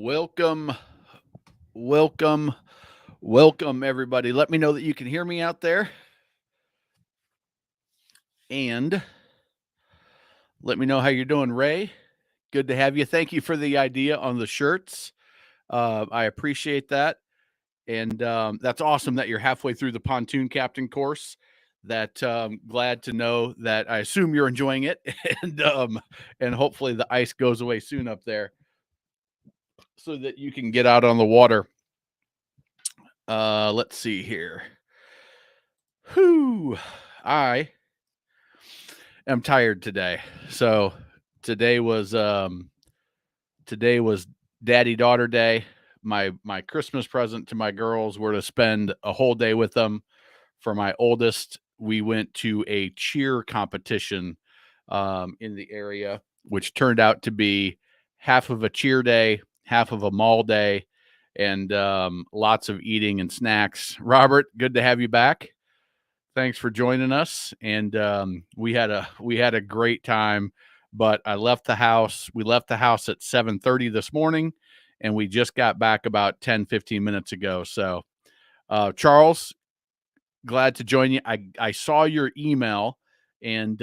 Welcome, welcome, welcome, everybody. Let me know that you can hear me out there. And let me know how you're doing, Ray. Good to have you. Thank you for the idea on the shirts. I appreciate that. And that's awesome that you're halfway through the pontoon captain course. That glad to know that I assume you're enjoying it, and hopefully the ice goes away soon up there, so that you can get out on the water. Let's see here. Whew. I am tired today. So today was today was daddy daughter day. My Christmas present to my girls were to spend a whole day with them. For my oldest, we went to a cheer competition in the area, which turned out to be half of a cheer day, half of a mall day, and lots of eating and snacks. Robert, good to have you back. Thanks for joining us. And we had a great time. But I left the house. We left the house at 7:30 this morning, and we just got back about 10-15 minutes ago. So, Charles, glad to join you. I saw your email, and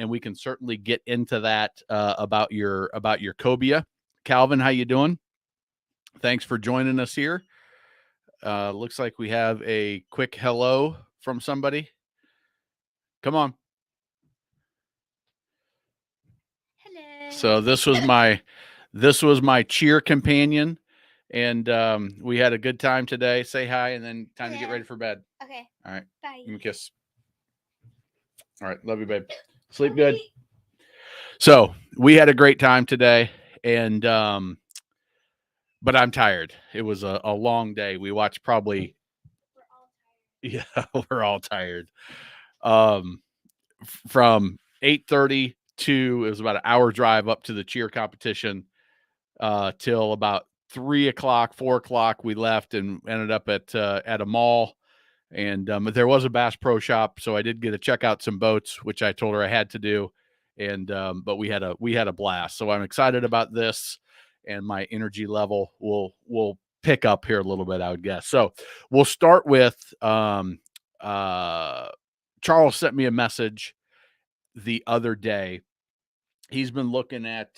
we can certainly get into that about your cobia. Calvin, how you doing? Thanks for joining us here. Looks like we have a quick hello from somebody. Come on. Hello. So this was my cheer companion, and we had a good time today. Say hi, and then time to get ready for bed. Okay. All right. Bye. Give me a kiss. All right. Love you, babe. Sleep good. So we had a great time today, and but I'm tired. It was a long day. We watched probably yeah, we're all tired. Um, from 8:30 to it was about an hour drive up to the cheer competition till about 3 o'clock, 4 o'clock. We left and ended up at a mall. And there was a Bass Pro Shop, so I did get to check out some boats, which I told her I had to do. And but we had a blast. So I'm excited about this, and my energy level will pick up here a little bit, I would guess. So we'll start with Charles sent me a message the other day. He's been looking at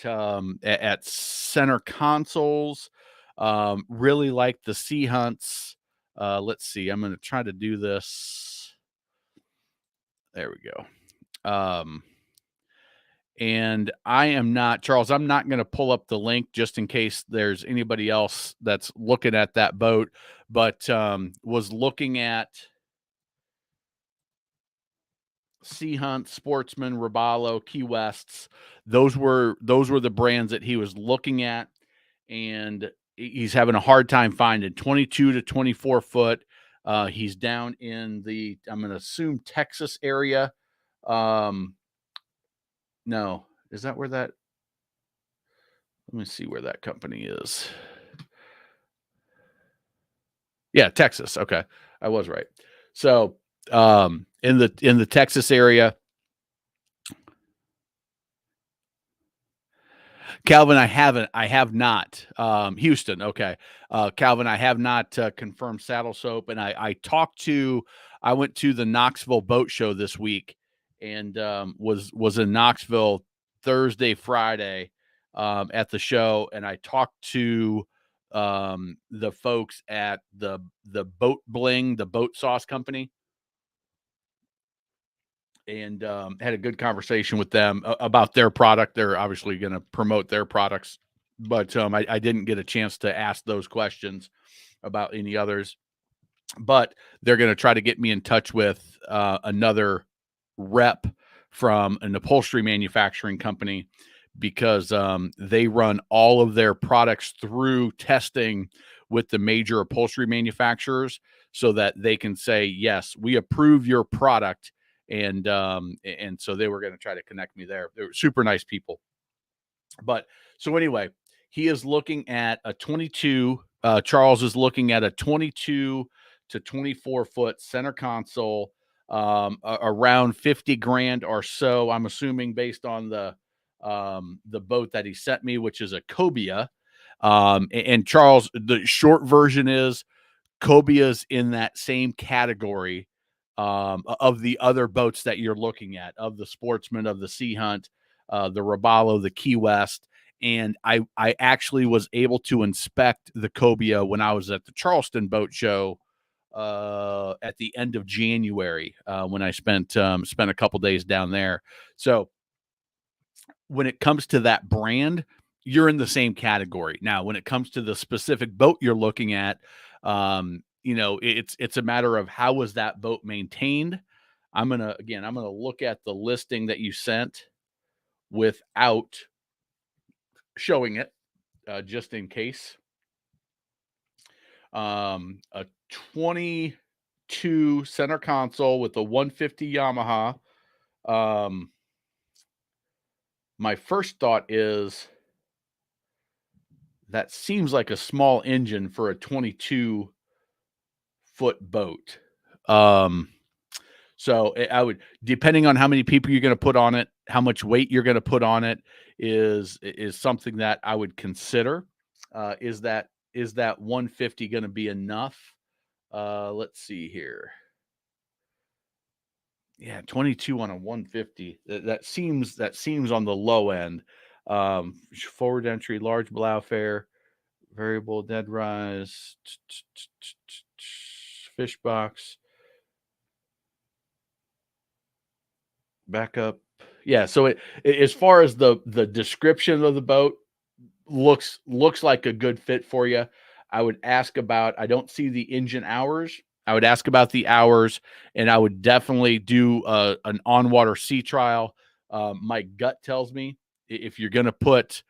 center consoles. Really like the Sea Hunts. Let's see. I'm going to try to do this. There we go. And I am not, Charles, I'm not going to pull up the link just in case there's anybody else that's looking at that boat, but was looking at Sea Hunt, Sportsman, Robalo, Key Wests. Those were the brands that he was looking at, and he's having a hard time finding 22 to 24 foot. He's down in the, I'm going to assume, Texas area. No, is that where that? Let me see where that company is. Yeah, Texas. Okay, I was right. So in the Texas area. Calvin, I have not. Houston, okay. Calvin, I have not confirmed Saddle Soap, and I went to the Knoxville Boat Show this week, and was in Knoxville Thursday, Friday, at the show, and I talked to the folks at the Boat Bling, the boat sauce company, and had a good conversation with them about their product. They're obviously going to promote their products, but I didn't get a chance to ask those questions about any others. But they're going to try to get me in touch with another rep from an upholstery manufacturing company, because they run all of their products through testing with the major upholstery manufacturers, so that they can say, yes, we approve your product. And so they were going to try to connect me there. They were super nice people. But so anyway, he is looking at a 22. Charles is looking at a 22 to 24 foot center console, around 50 grand or so. I'm assuming based on the boat that he sent me, which is a cobia. And Charles, the short version is cobia's in that same category of the other boats that you're looking at, of the Sportsman, of the Sea Hunt, the Robalo, the Key West. And I actually was able to inspect the cobia when I was at the Charleston Boat Show at the end of January when I spent a couple days down there. So when it comes to that brand, you're in the same category. Now, when it comes to the specific boat you're looking at, it's a matter of how was that boat maintained. I'm gonna look at the listing that you sent without showing it, just in case. A 22 center console with a 150 Yamaha. My first thought is that seems like a small engine for a 22-foot boat. So I would, depending on how many people you're going to put on it, how much weight you're going to put on it, is something that I would consider. Is that 150 going to be enough? Let's see here. Yeah, 22 on a 150. That seems on the low end. Forward entry, large blow fare, variable dead rise, fish box, backup. Yeah, so as far as the description of the boat looks like a good fit for you. I would ask about, I don't see the engine hours. I would ask about the hours, and I would definitely do an on-water sea trial. My gut tells me if you're going to put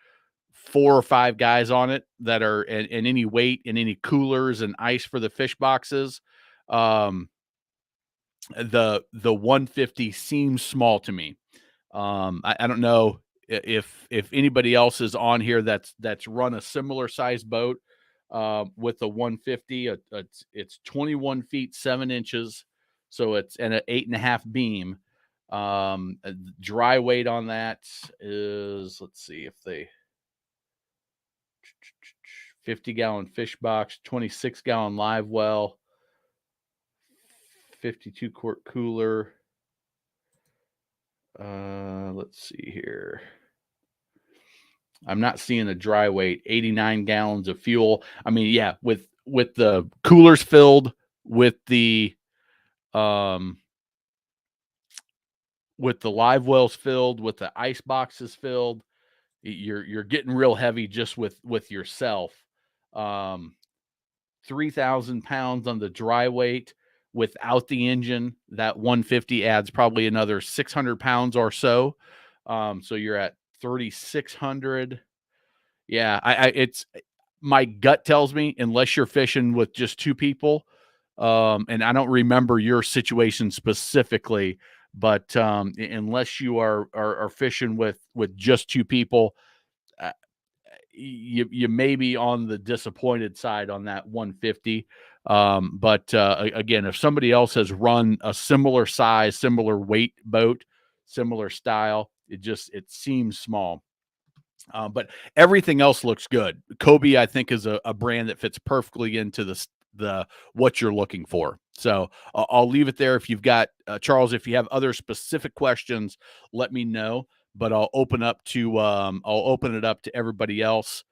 4 or 5 guys on it that are and any weight and any coolers and ice for the fish boxes, the 150 seems small to me. I don't know if anybody else is on here that's run a similar size boat with the 150. It's 21 feet 7 inches, so it's and an 8.5 beam. Dry weight on that is, let's see if they 50-gallon fish box, 26-gallon live well, 52 quart cooler. Let's see here. I'm not seeing a dry weight. 89 gallons of fuel. I mean, yeah, with the coolers filled, with the live wells filled, with the ice boxes filled, you're getting real heavy just with yourself. 3,000 pounds on the dry weight without the engine. That 150 adds probably another 600 pounds or so. So you're at 3,600. Yeah, it's my gut tells me unless you're fishing with just 2 people, and I don't remember your situation specifically, but unless you are fishing with just 2 people, uh, you may be on the disappointed side on that 150. But again, if somebody else has run a similar size, similar weight boat, similar style, it seems small. But everything else looks good. Kobe, I think, is a brand that fits perfectly into the what you're looking for. So I'll leave it there. If you've got Charles, if you have other specific questions, let me know. But I'll open it up to everybody else.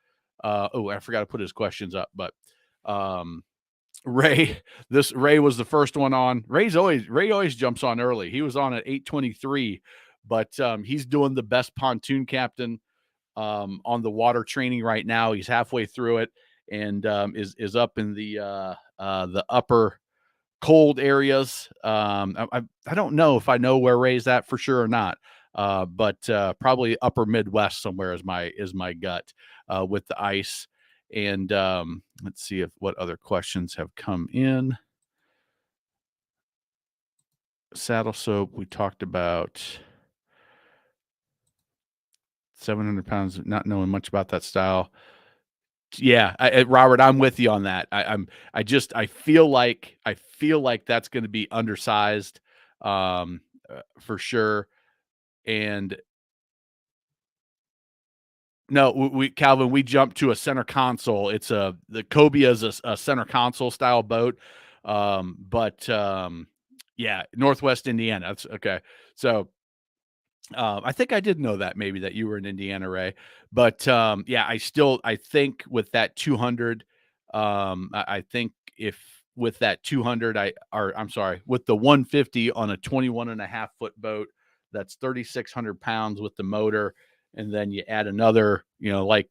I forgot to put his questions up, but Ray, Ray was the first one on. Ray always jumps on early. He was on at 8:23, but he's doing the best pontoon captain on the water training right now. He's halfway through it and is up in the upper cold areas. I don't know if I know where Ray's at for sure or not, but probably upper Midwest somewhere is my gut with the ice. And let's see what other questions have come in. Saddle soap, we talked about. 700 pounds, not knowing much about that style. Yeah, Robert, I'm with you on that. I feel like that's going to be undersized, for sure. And No, Calvin, we jumped to a center console. The Cobia is a center console style boat. But yeah, Northwest Indiana. That's okay. So I think I did know that maybe that you were in Indiana, Ray. But yeah, I think with that 200, I think if with that 200, I'm sorry, with the 150 on a 21.5 foot boat, that's 3,600 pounds with the motor. And then you add another, like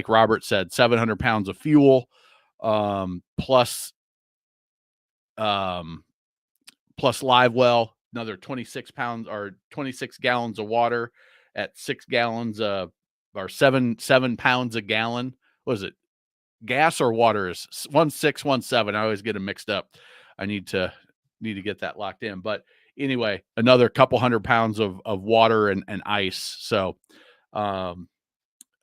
Robert said, 700 pounds of fuel, plus um, plus live well, another 26 pounds or 26 gallons of water at 6 gallons or seven pounds a gallon. Was it gas or water? Is 1617? I always get them mixed up. I need to get that locked in. But anyway, another couple hundred pounds of water and ice. So um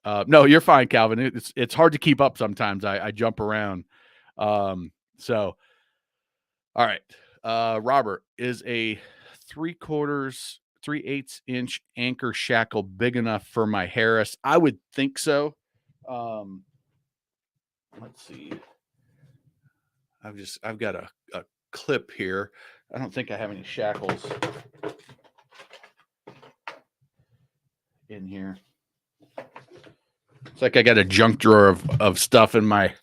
no, you're fine, Calvin. It's hard to keep up sometimes. I jump around. So all right. Robert, is a 3/8 inch anchor shackle big enough for my Harris? I would think so. Um, let's see. I've got a clip here. I don't think I have any shackles in here. It's like I got a junk drawer of stuff in my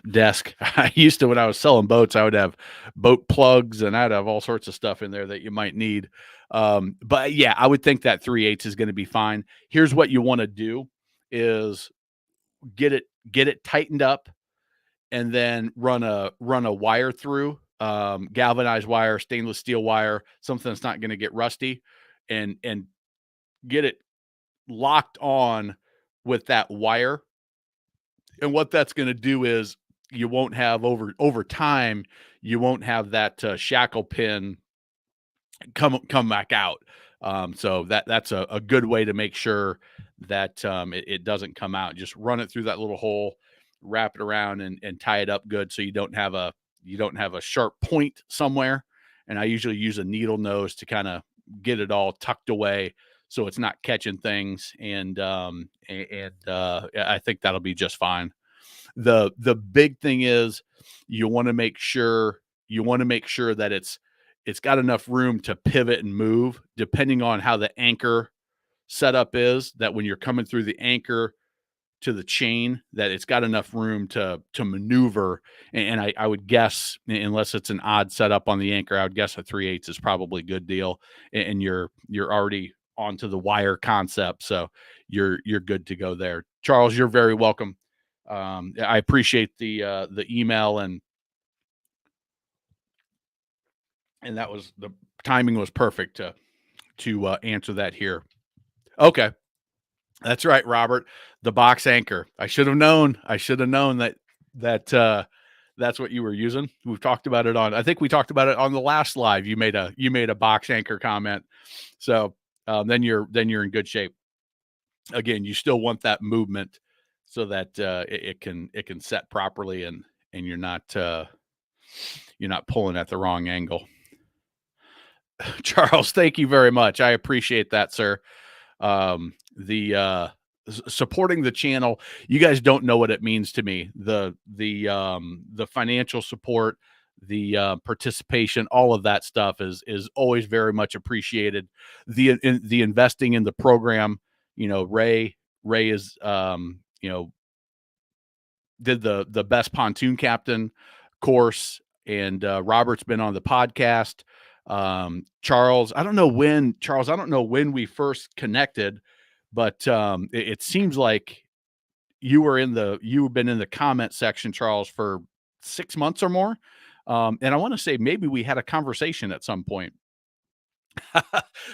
desk. I used to, when I was selling boats, I would have boat plugs and I'd have all sorts of stuff in there that you might need. But yeah, I would think that 3/8 is going to be fine. Here's what you want to do is get it tightened up and then run a wire through, galvanized wire, stainless steel wire, something that's not going to get rusty, and get it locked on with that wire. And what that's going to do is you won't have over time, you won't have that shackle pin come back out. So that's a good way to make sure that it doesn't come out. Just run it through that little hole, wrap it around, and tie it up good so you don't have a sharp point somewhere. And I usually use a needle nose to kind of get it all tucked away so it's not catching things. And I think that'll be just fine. The big thing is you want to make sure that it's got enough room to pivot and move depending on how the anchor setup is, that when you're coming through the anchor to the chain, that it's got enough room to maneuver. And I would guess, unless it's an odd setup on the anchor, I would guess a 3/8 is probably a good deal. And you're already onto the wire concept, so you're good to go there. Charles, you're very welcome. I appreciate the email, and that was, the timing was perfect to answer that here. Okay, that's right, Robert. The box anchor. I should have known. That that's what you were using. We've talked about it on. I think we talked about it on the last live. You made a box anchor comment. So then you're in good shape. Again, you still want that movement so that it can set properly, and you're not pulling at the wrong angle. Charles, thank you very much. I appreciate that, sir. The supporting the channel, you guys don't know what it means to me. The financial support, the participation, all of that stuff is always very much appreciated. The investing in the program, Ray is did the best pontoon captain course, and Robert's been on the podcast. Charles, I don't know when we first connected, but it seems like you've been in the comment section, Charles, for 6 months or more. And I want to say maybe we had a conversation at some point.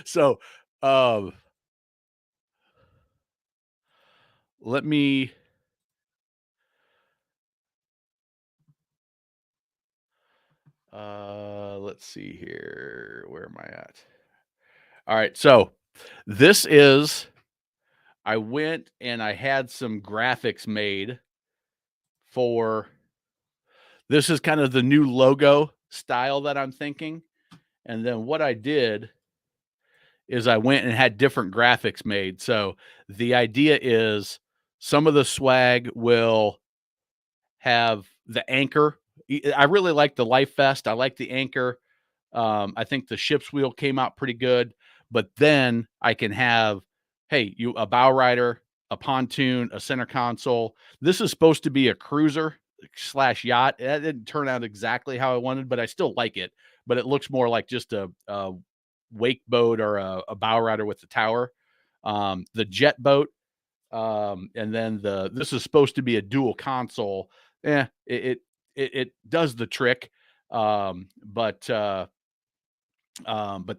So uh, let me let's see here. Where am I at? All right. So this is, I went and I had some graphics made for, this is kind of the new logo style that I'm thinking. And then what I did is I went and had different graphics made. So the idea is some of the swag will have the anchor. I really like the life vest. I like the anchor. I think the ship's wheel came out pretty good. But then I can have, hey, you a bow rider, a pontoon, a center console. This is supposed to be a cruiser slash yacht. That didn't turn out exactly how I wanted, but I still like it. But it looks more like just a wake boat or a bow rider with the tower. The jet boat, and then this is supposed to be a dual console. It does the trick. But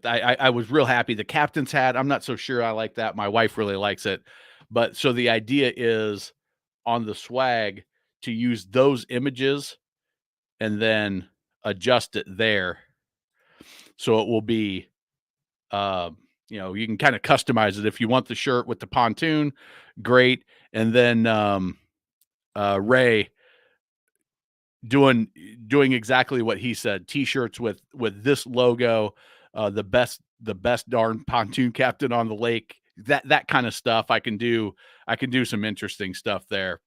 I was real happy. The captain's hat, I'm not so sure I like that. My wife really likes it. But so the idea is on the swag to use those images and then adjust it there. So it will be, you can kind of customize it. If you want the shirt with the pontoon, great. And then Ray doing exactly what he said, t-shirts with this logo, the best darn pontoon captain on the lake, that kind of stuff. I can do some interesting stuff there.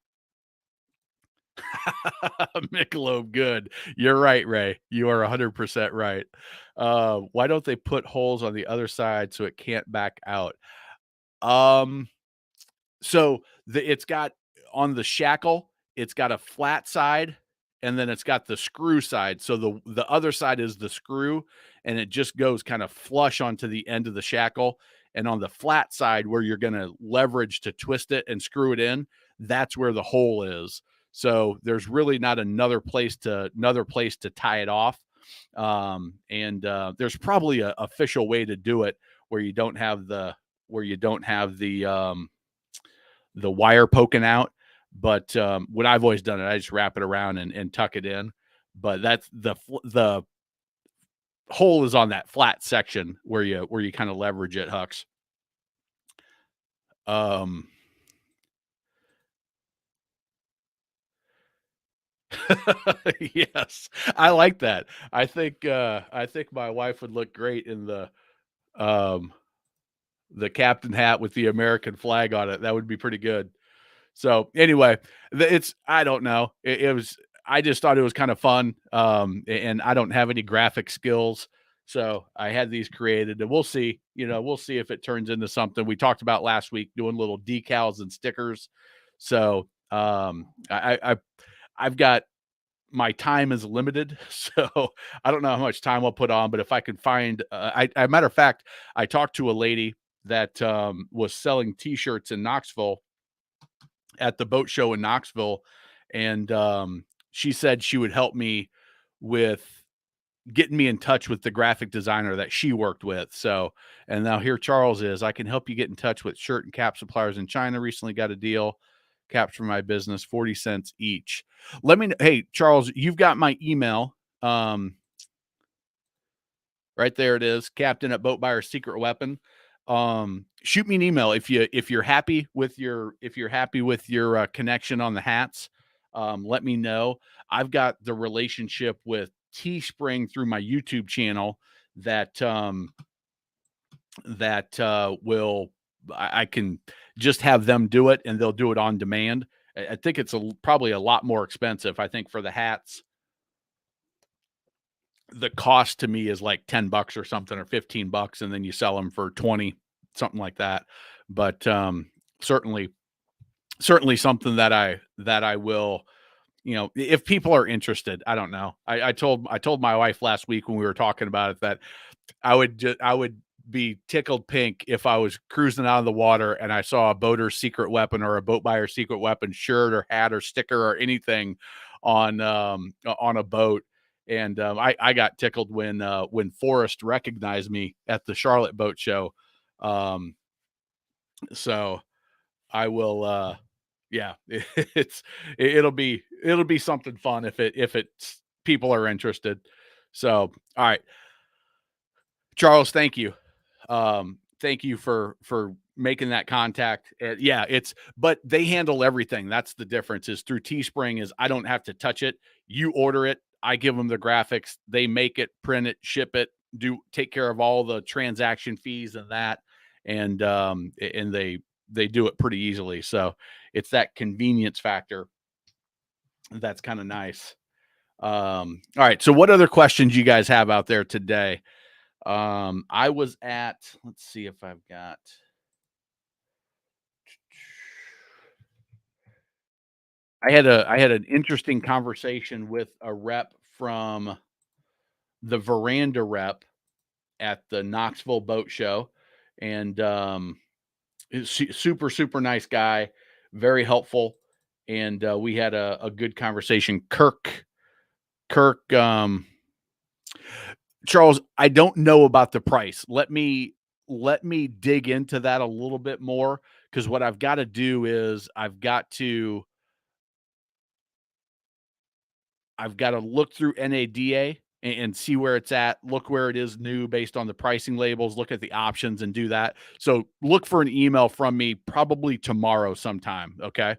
Michelob, good. You're right, Ray. You are 100% right. Why don't they put holes on the other side so it can't back out? um So it's got on the shackle, it's got a flat side, and then it's got the screw side. So the other side is the screw, and it just goes kind of flush onto the end of the shackle. And on the flat side, where you're going to leverage to twist it and screw it in, that's where the hole is. So there's really not another place to tie it off. And there's probably a official way to do it where you don't have the the wire poking out. But what I've always done, I just wrap it around and tuck it in. But that's the hole is on that flat section where you kind of leverage it, Hux. Yes, I like that. I think my wife would look great in um the captain hat with the American flag on it. That would be pretty good. So anyway, I don't know. It was I just thought it was kind of fun. And I don't have any graphic skills, so I had these created, and we'll see. We'll see if it turns into something. We talked about last week doing little decals and stickers. So I've got my time is limited, so I don't know how much time I'll put on. But if I can find, matter of fact, I talked to a lady that was selling T-shirts in Knoxville at the boat show in Knoxville, and she said she would help me with getting me in touch with the graphic designer that she worked with. So, and now here Charles is, I can help you get in touch with shirt and cap suppliers in China. Recently got a deal. Caps for my business, 40 cents each. Let me know. Hey, Charles, you've got my email. Right there it is, captain at Boat Buyer Secret Weapon. Shoot me an email if you're happy with your connection on the hats. Let me know. I've got the relationship with Teespring through my YouTube channel that will I can just have them do it, and they'll do it on demand. I think it's probably a lot more expensive. I think for the hats, the cost to me is like $10 or something, or $15, and then you sell them for 20, something like that. But certainly something that I will, if people are interested. I don't know. I told my wife last week when we were talking about it that I would be tickled pink if I was cruising out of the water and I saw a boater's secret weapon or a boat buyer secret weapon shirt or hat or sticker or anything on a boat. And I got tickled when Forrest recognized me at the Charlotte Boat Show. So I will, yeah, it'll be something fun if it's people are interested. So all right, Charles, thank you. Thank you for making that contact. Yeah, but they handle everything. That's the difference, is through Teespring is I don't have to touch it. You order it, I give them the graphics, they make it, print it, ship it, take care of all the transaction fees and that, and they do it pretty easily. So it's that convenience factor that's kind of nice. All right. So what other questions you guys have out there today? I was at, let's see if I've got. I had an interesting conversation with a rep from the Veranda rep at the Knoxville Boat Show, and super nice guy, very helpful, and we had a good conversation. Kirk, Charles, I don't know about the price. Let me dig into that a little bit more, because what I've got to do is I've got to look through NADA and see where it's at, look where it is new based on the pricing labels, look at the options and do that. So look for an email from me probably tomorrow sometime, okay?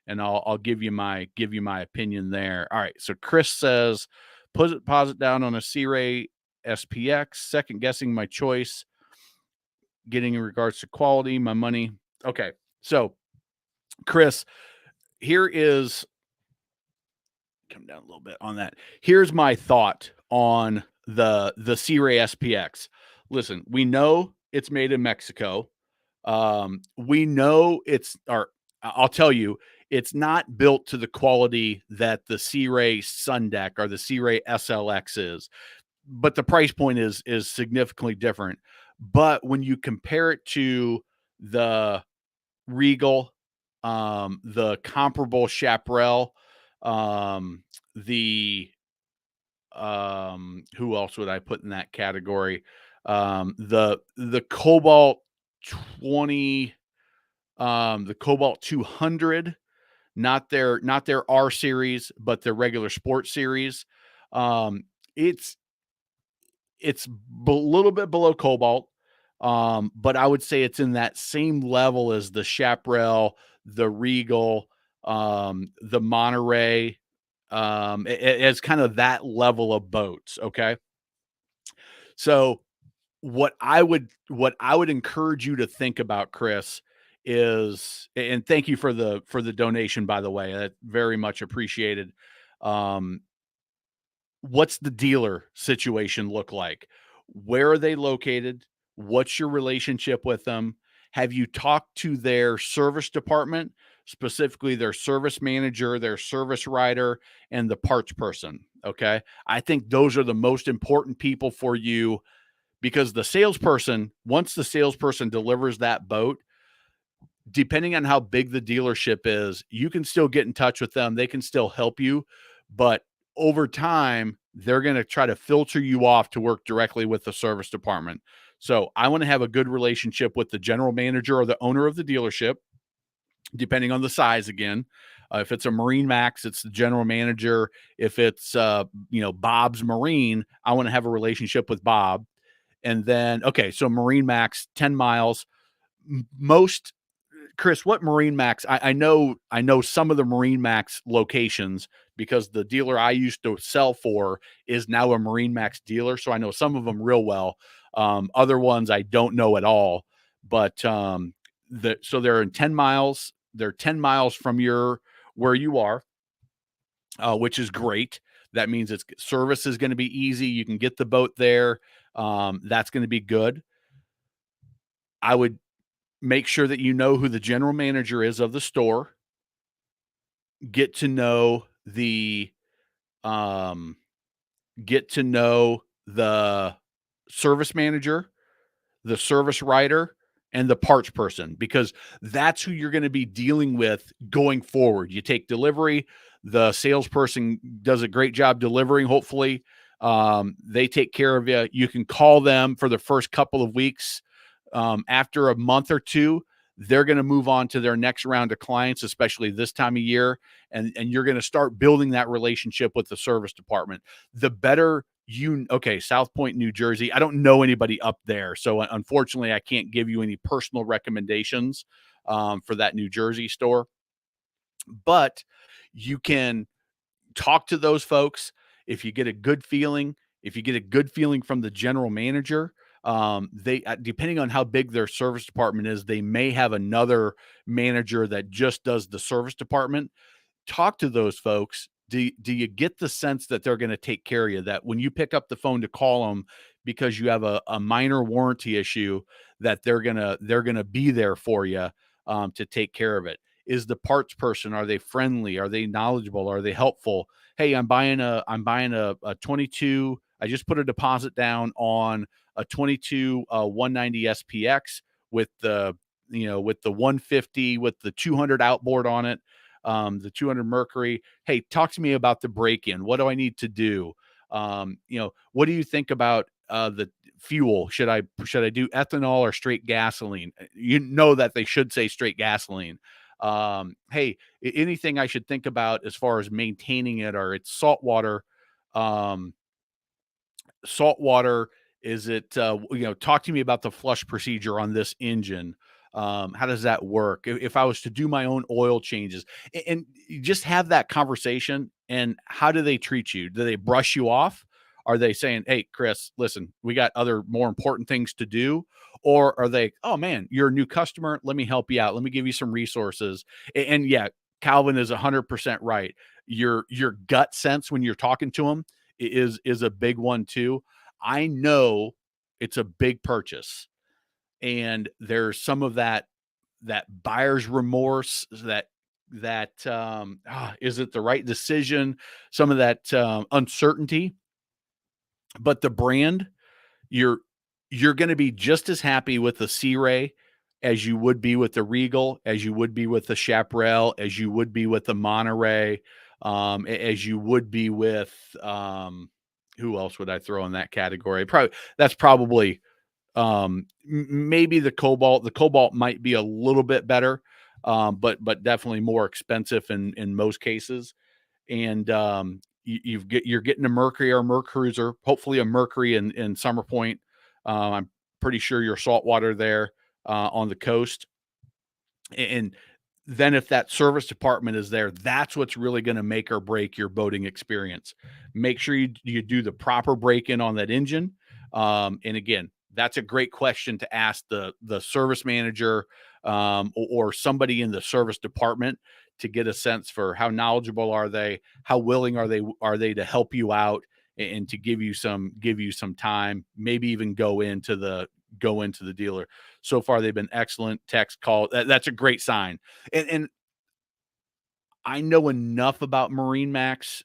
And I'll give you my opinion there. All right. So Chris says, pause it down on a C-Ray SPX, second guessing my choice, getting in regards to quality, my money. Okay. So Chris, here is come down a little bit on that. Here's my thought on the C-Ray SPX. Listen, we know it's made in Mexico. We know I'll tell you, it's not built to the quality that the C-Ray Sun Deck or the C-Ray SLX is, but the price point is significantly different. But when you compare it to the Regal, the comparable Chaparral, the who else would I put in that category? The Cobalt 20, the Cobalt 200, not their R series, but their regular sports series. Um, it's a little bit below Cobalt, but I would say it's in that same level as the Chaparral, the Regal, the Monterey, as kind of that level of boats. Okay, so what I would encourage you to think about, Chris, is, and thank you for the donation, by the way, that very much appreciated. Um, what's the dealer situation look like? Where are they located? What's your relationship with them? Have you talked to their service department, specifically their service manager, their service writer, and the parts person? Okay. I think those are the most important people for you, because once the salesperson delivers that boat, depending on how big the dealership is, you can still get in touch with them. They can still help you, but over time, they're going to try to filter you off to work directly with the service department. So I want to have a good relationship with the general manager or the owner of the dealership, depending on the size again. If it's a Marine Max, it's the general manager. If it's Bob's Marine, I want to have a relationship with Bob. And then, okay, so Marine Max, 10 miles. Most Chris, what Marine Max? I know some of the Marine Max locations, because the dealer I used to sell for is now a Marine Max dealer, so I know some of them real well. Other ones I don't know at all. But so they're in 10 miles. They're 10 miles from where you are, which is great. That means its service is going to be easy. You can get the boat there. That's going to be good. I would make sure that you know who the general manager is of the store. Get to know the um get to know the service manager, the service writer, and the parts person, because that's who you're going to be dealing with going forward. You take delivery, the salesperson does a great job delivering, hopefully. They take care of you. You can call them for the first couple of weeks. After a month or two, they're going to move on to their next round of clients, especially this time of year. And you're going to start building that relationship with the service department. The better South Point, New Jersey. I don't know anybody up there. So unfortunately, I can't give you any personal recommendations for that New Jersey store. But you can talk to those folks. If you get a good feeling, if you get a good feeling from the general manager, they depending on how big their service department is, they may have another manager that just does the service department. Talk to those folks. Do you get the sense that they're going to take care of you? That when you pick up the phone to call them because you have a minor warranty issue, that they're gonna be there for you, to take care of it. Is the parts person, are they friendly? Are they knowledgeable? Are they helpful? Hey, I'm buying a 22. I just put a deposit down on a 22 190 SPX with the 150 with the 200 outboard on it, the 200 Mercury. Hey, talk to me about the break in. What do I need to do? What do you think about the fuel? Should I do ethanol or straight gasoline? You know that they should say straight gasoline. Hey, anything I should think about as far as maintaining it, or it's saltwater. Um, Saltwater, is it, talk to me about the flush procedure on this engine. How does that work? If I was to do my own oil changes, and you just have that conversation, and how do they treat you? Do they brush you off? Are they saying, "Hey, Chris, listen, we got other more important things to do?" Or are they, "Oh man, you're a new customer. Let me help you out. Let me give you some resources." And yeah, Calvin is 100% right. Your gut sense when you're talking to them is a big one too. I know it's a big purchase, and there's some of that buyer's remorse, is it the right decision? Some of that uncertainty, but the brand, you're you're going to be just as happy with the Sea Ray as you would be with the Regal, as you would be with the Chaparral, as you would be with the Monterey, as you would be with who else would I throw in that category? Probably maybe the Cobalt. The Cobalt might be a little bit better, but definitely more expensive in most cases. And you're getting a Mercury or a Mercruiser, hopefully a Mercury in Summer Point. I'm pretty sure you're saltwater there on the coast. And then if that service department is there, that's what's really going to make or break your boating experience. Make sure you do the proper break in on that engine. And again, that's a great question to ask the service manager, or somebody in the service department, to get a sense for how knowledgeable are they, how willing are they to help you out, and to give you some time, maybe even go into the dealer. So far, they've been excellent. Text, call. That's a great sign. And I know enough about Marine Max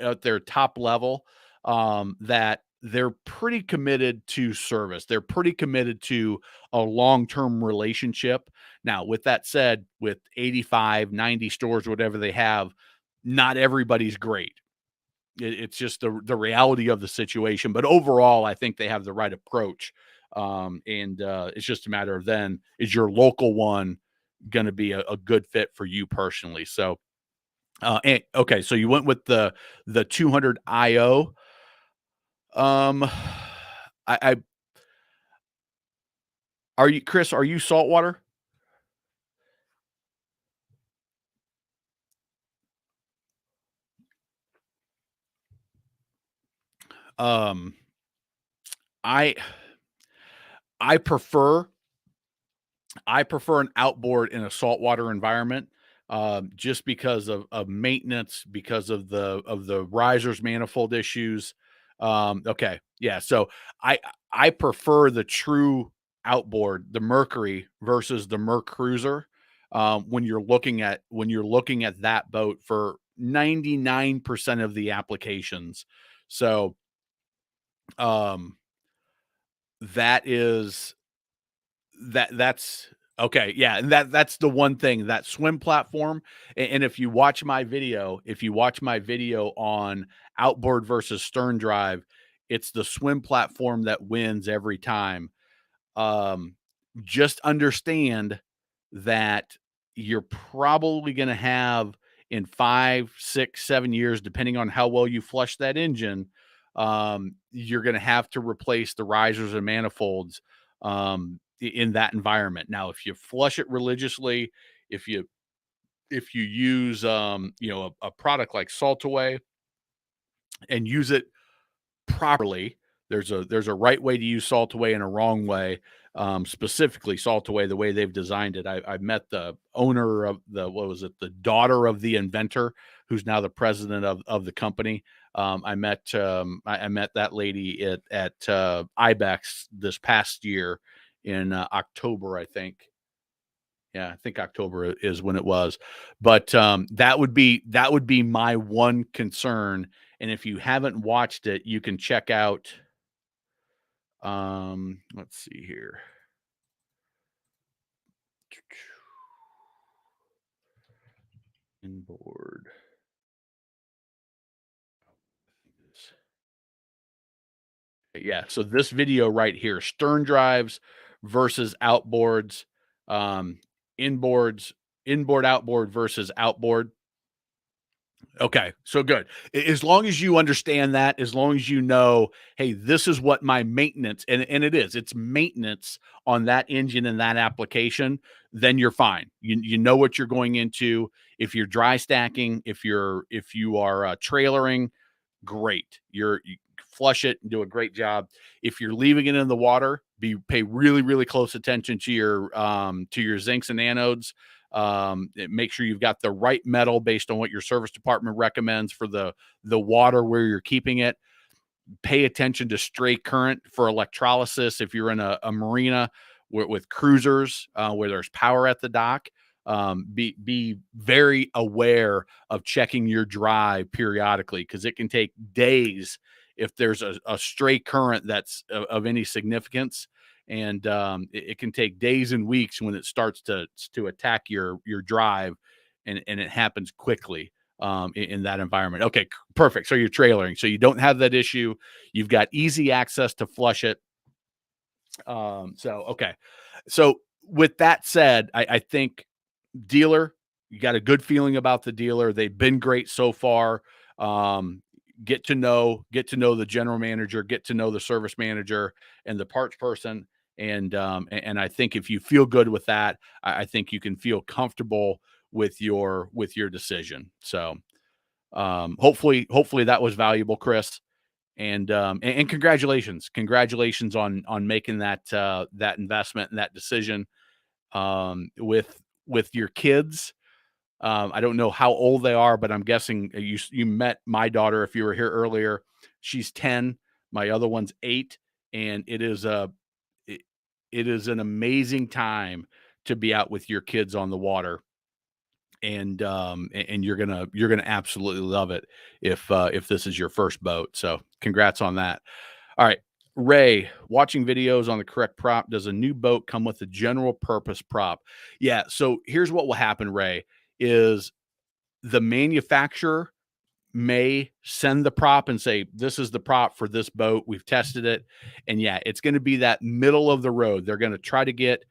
at their top level, that they're pretty committed to service. They're pretty committed to a long-term relationship. Now, with that said, with 85, 90 stores, whatever they have, not everybody's great. It's just the reality of the situation. But overall, I think they have the right approach. And it's just a matter of, then, is your local one going to be a good fit for you personally? So, okay, so you went with the 200 IO. I Are you, Chris? Are you saltwater? Um, I I prefer I prefer an outboard in a saltwater environment, just because of maintenance, because of the risers manifold issues. Okay, yeah. So I prefer the true outboard, the Mercury versus the Merc Cruiser. When you're looking at that boat for 99% of the applications. So um, that is that's okay, yeah, and that's the one thing, that swim platform. And if you watch my video on outboard versus stern drive, it's the swim platform that wins every time. um, just understand that you're probably going to have, in 5, 6, 7 years, depending on how well you flush that engine, you're going to have to replace the risers and manifolds, in that environment. Now, if you flush it religiously, if you use a product like Salt Away, and use it properly. There's a right way to use salt away and a wrong way. Specifically salt away the way they've designed it. I met the owner of the daughter of the inventor, who's now the president of the company. I met that lady at IBEX this past year in October, I think. Yeah, I think October is when it was. But that would be my one concern. And if you haven't watched it, you can check out. Let's see here. Inboard. Yeah, so this video right here, stern drives versus outboards, um, inboards, inboard outboard versus outboard. Okay, so good. As long as you understand that, as long as you know, hey, this is what my maintenance, and it's maintenance on that engine and that application, then you're fine. You know what you're going into. If you're dry stacking, if you are trailering, great. You flush it and do a great job. If you're leaving it in the water, pay really really close attention to your zincs and anodes. Make sure you've got the right metal based on what your service department recommends for the water where you're keeping it. Pay attention to stray current for electrolysis if you're in a marina with cruisers where there's power at the dock. Be very aware of checking your drive periodically, because it can take days if there's a stray current that's of any significance. And it can take days and weeks when it starts to attack your drive, and it happens quickly in that environment. Okay, perfect. So you're trailering, so you don't have that issue. You've got easy access to flush it. Okay. So with that said, I think dealer, you got a good feeling about the dealer. They've been great so far. Get to know the general manager, get to know the service manager and the parts person. And I think if you feel good with that, I think you can feel comfortable with your decision. So hopefully that was valuable, Chris. And congratulations on making that investment and that decision with your kids. I don't know how old they are, but I'm guessing you met my daughter if you were here earlier. She's 10. My other one's 8, and it, it is an amazing time to be out with your kids on the water. And you're gonna absolutely love it if this is your first boat. So congrats on that. All right. Ray, watching videos on the correct prop. Does a new boat come with a general purpose prop? Yeah. So here's what will happen, Ray, is the manufacturer may send the prop and say, this is the prop for this boat. We've tested it. And yeah, it's going to be that middle of the road. They're going to try to get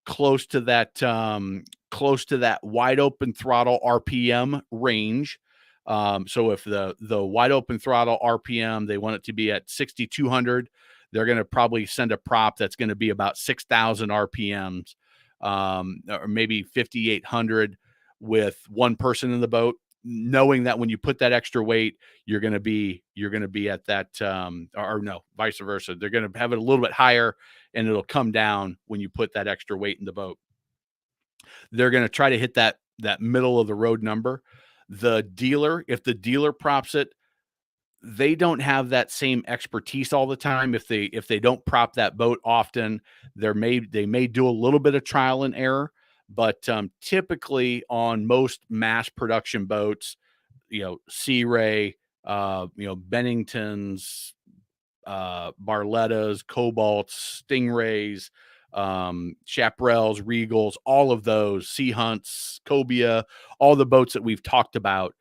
close to that wide open throttle RPM range. So if the wide open throttle RPM, they want it to be at 6,200, they're going to probably send a prop that's going to be about 6,000 RPMs, or maybe 5,800 with one person in the boat, knowing that when you put that extra weight, you're going to be at that, or no, vice versa. They're going to have it a little bit higher, and it'll come down when you put that extra weight in the boat. They're going to try to hit that middle of the road number. The dealer, if the dealer props it, they don't have that same expertise all the time. If they don't prop that boat often, they may do a little bit of trial and error. But typically on most mass production boats, Sea Ray, Benningtons, Barlettas, Cobalts, Stingrays, Chaparrals, Regals, all of those, Sea Hunts, Cobia, all the boats that we've talked about,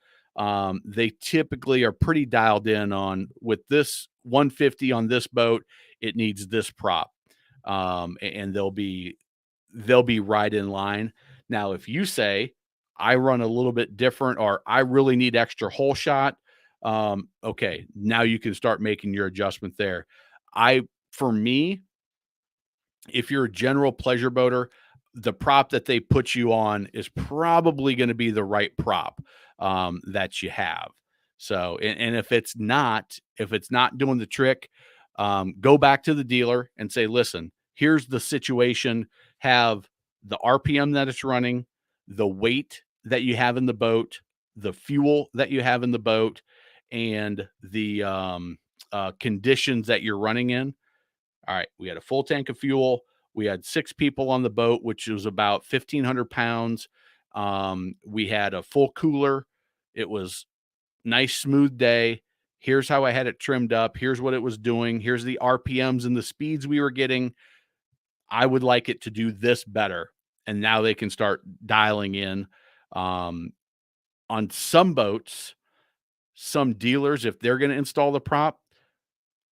they typically are pretty dialed in on, with this 150 on this boat, it needs this prop. And they'll be right in line. Now, if you say, I run a little bit different, or I really need extra hole shot, okay, now you can start making your adjustment there. For me, if you're a general pleasure boater, the prop that they put you on is probably going to be the right prop that you have. So, and if it's not doing the trick, go back to the dealer and say, listen, here's the situation. Have the RPM that it's running, the weight that you have in the boat, the fuel that you have in the boat, and the conditions that you're running in. All right, we had a full tank of fuel. We had 6 people on the boat, which was about 1,500 pounds. We had a full cooler. It was nice, smooth day. Here's how I had it trimmed up. Here's what it was doing. Here's the RPMs and the speeds we were getting. I would like it to do this better. And now they can start dialing in. On some boats, some dealers, if they're going to install the prop,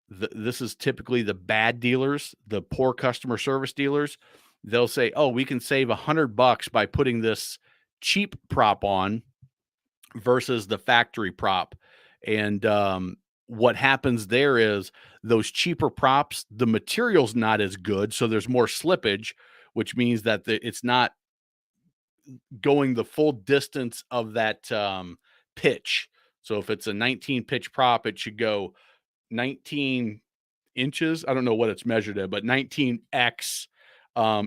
this is typically the bad dealers, the poor customer service dealers. They'll say, "Oh, we can save $100 by putting this cheap prop on versus the factory prop." And what happens there is those cheaper props, the material's not as good, so there's more slippage, which means that it's not going the full distance of that pitch. So if it's a 19 pitch prop, it should go 19 inches. I don't know what it's measured at, but 19x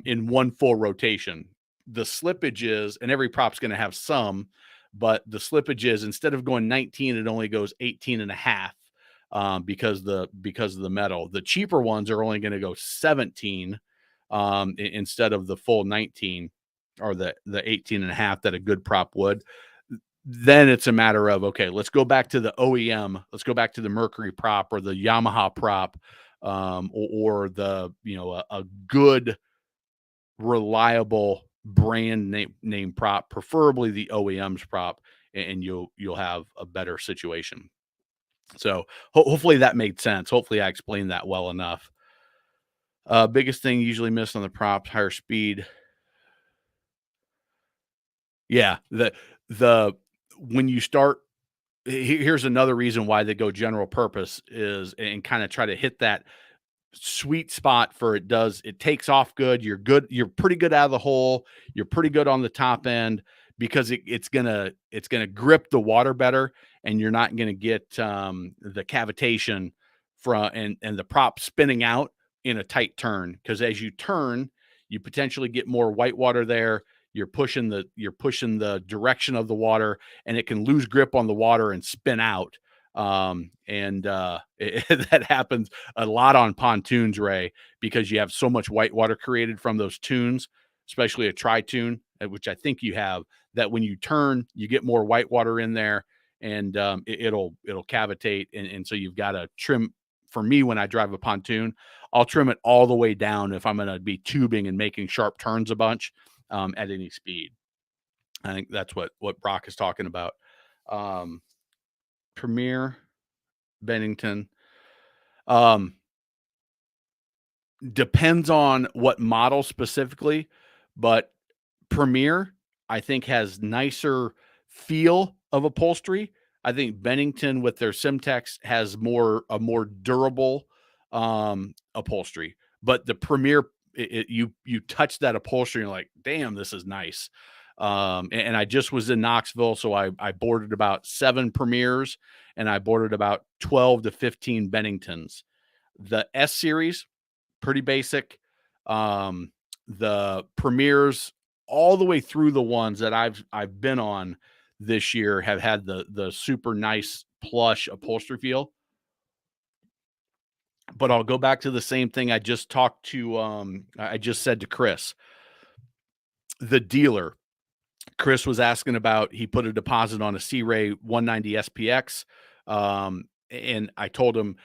in one full rotation. The slippage is, and every prop's going to have some, but the slippage is instead of going 19, it only goes 18 and a half because of the metal. The cheaper ones are only going to go 17 instead of the full 19 or the 18 and a half that a good prop would. Then it's a matter of, okay, let's go back to the OEM. Let's go back to the Mercury prop or the Yamaha prop, or the, a good, reliable brand name prop, preferably the OEM's prop, and you'll have a better situation. So hopefully that made sense. Hopefully I explained that well enough. Biggest thing usually missed on the props, higher speed. Yeah, the when you start, here's another reason why they go general purpose is, and kind of try to hit that sweet spot for it takes off good. You're pretty good out of the hole. You're pretty good on the top end because it's gonna grip the water better, and you're not gonna get the cavitation from and the prop spinning out in a tight turn. Because as you turn, you potentially get more white water there. You're pushing the direction of the water, and it can lose grip on the water and spin out. That happens a lot on pontoons, Ray, because you have so much white water created from those tunes, especially a tri-tune, which I think you have, that when you turn, you get more white water in there, and it'll cavitate. And so you've got to trim. For me, when I drive a pontoon, I'll trim it all the way down if I'm going to be tubing and making sharp turns a bunch at any speed. I think that's what Brock is talking about. Premier, Bennington. Depends on what model specifically, but Premier, I think, has nicer feel of upholstery. I think Bennington with their Simtex has a more durable upholstery. But the Premier, you touch that upholstery and you're like, damn, this is nice. And I just was in Knoxville, so I boarded about 7 Premiers and I boarded about 12 to 15 Benningtons. The S series, pretty basic. The Premiers, all the way through the ones that I've been on this year, have had the super nice plush upholstery feel. But I'll go back to the same thing I just said to Chris, the dealer. Chris was asking about, he put a deposit on a Sea Ray 190 SPX. And I told him,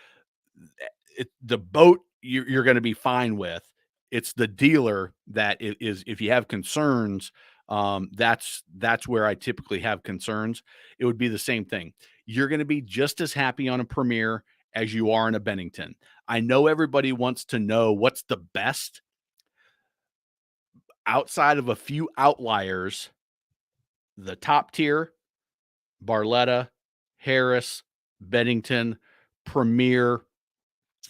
the boat you're going to be fine with. It's the dealer that is, if you have concerns, that's where I typically have concerns. It would be the same thing. You're going to be just as happy on a Premier as you are in a Bennington. I know everybody wants to know what's the best. Outside of a few outliers, the top tier, Barletta, Harris, Bennington, Premier,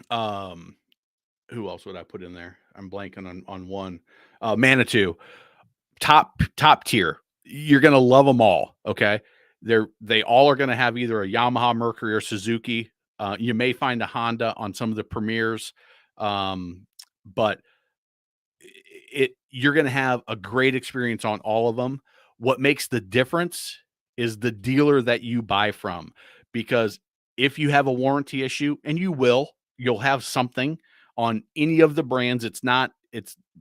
who else would I put in there? I'm blanking on one. Manitou, top tier. You're going to love them all. Okay. They all are going to have either a Yamaha, Mercury, or Suzuki. You may find a Honda on some of the Premiers, but you're going to have a great experience on all of them. What makes the difference is the dealer that you buy from, because if you have a warranty issue, and you'll have something on any of the brands. It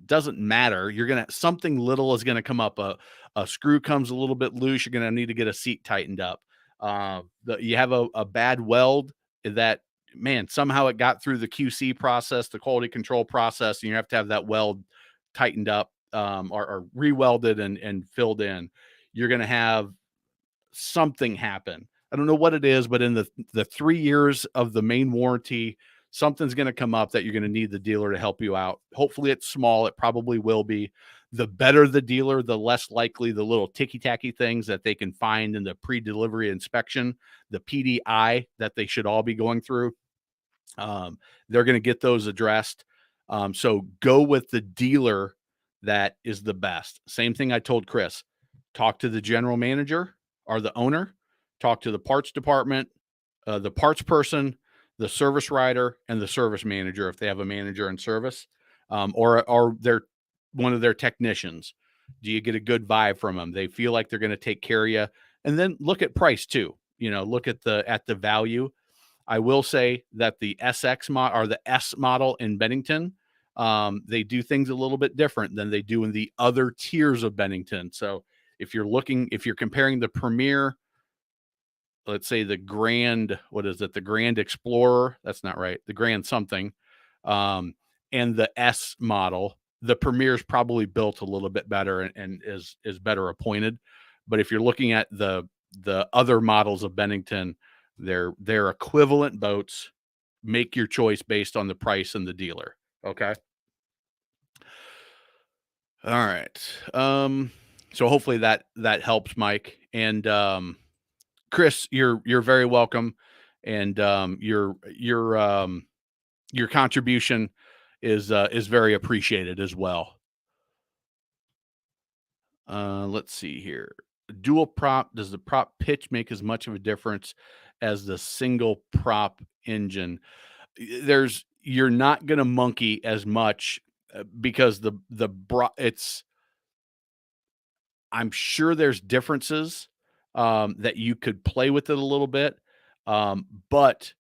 doesn't matter. Something little is going to come up. A screw comes a little bit loose. You're going to need to get a seat tightened up. You have a bad weld that, man, somehow it got through the QC process, the quality control process, and you have to have that weld tightened up, or re-welded and filled in. You're going to have something happen. I don't know what it is, but in the 3 years of the main warranty, something's going to come up that you're going to need the dealer to help you out. Hopefully it's small. It probably will be. The better the dealer, the less likely the little ticky-tacky things that they can find in the pre-delivery inspection, the PDI that they should all be going through. They're going to get those addressed. So go with the dealer that is the best. Same thing I told Chris. Talk to the general manager or the owner. Talk to the parts department, the parts person, the service writer, and the service manager if they have a manager in service, or they're one of their technicians. Do you get a good vibe from them? They feel like they're going to take care of you. And then look at price too. Look at the value. I will say that the SX model or the S model in Bennington, they do things a little bit different than they do in the other tiers of Bennington. So if you're comparing the Premier, let's say the Grand, what is it? The Grand Explorer. That's not right. The Grand something. And the S model, the Premier is probably built a little bit better and is better appointed. But if you're looking at the other models of Bennington, they're equivalent boats. Make your choice based on the price and the dealer. Okay. All right. So hopefully that helps, Mike. And Chris, you're very welcome. And your contribution is very appreciated as well. Let's see here. Dual prop, does the prop pitch make as much of a difference as the single prop engine? You're not going to monkey as much because I'm sure there's differences that you could play with it a little bit, but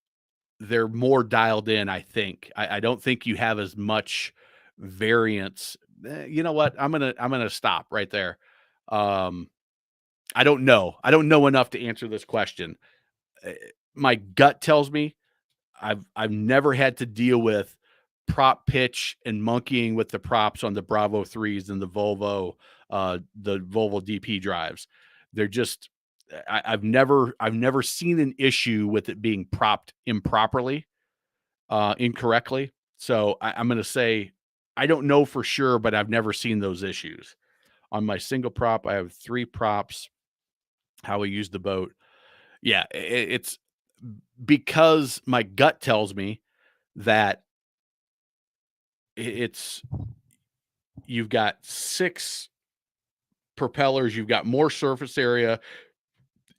they're more dialed in. I think I don't think you have as much variance. You know what? I'm gonna stop right there. I don't know. I don't know enough to answer this question. My gut tells me I've never had to deal with prop pitch and monkeying with the props on the Bravo 3s and the Volvo DP drives. They're just I've never seen an issue with it being propped improperly, incorrectly. So I'm going to say I don't know for sure, but I've never seen those issues. On my single prop, I have 3 props. How we use the boat. Yeah, it's because my gut tells me that it's you've got 6 propellers, you've got more surface area,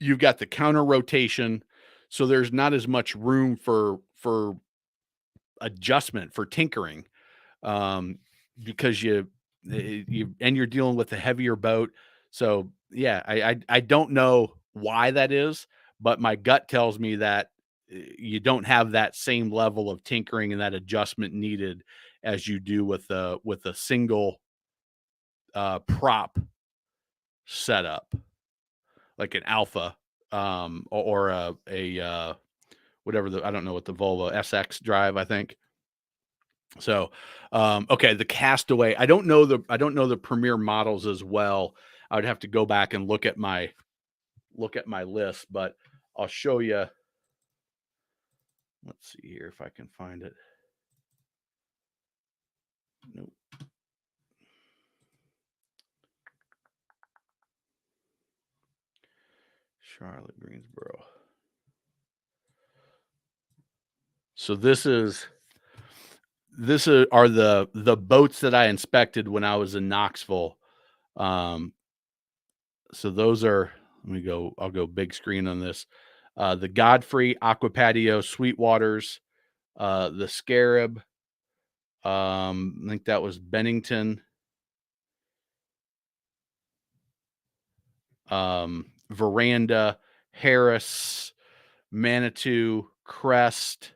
you've got the counter rotation, so there's not as much room for adjustment, for tinkering, because you're dealing with a heavier boat. So yeah, I don't know why that is, but my gut tells me that you don't have that same level of tinkering and that adjustment needed as you do with a single prop setup, like an Alpha, or a whatever I don't know what the Volvo SX drive, I think. So, okay, the Castaway. I don't know the Premier models as well. I would have to go back and look at my list, but I'll show you. Let's see here if I can find it. Nope. Charlotte, Greensboro. So this are the boats that I inspected when I was in Knoxville. So those are, I'll go big screen on this. The Godfrey, Aqua Patio, Sweetwaters, the Scarab. I think that was Bennington. Veranda, Harris, Manitou, Crest,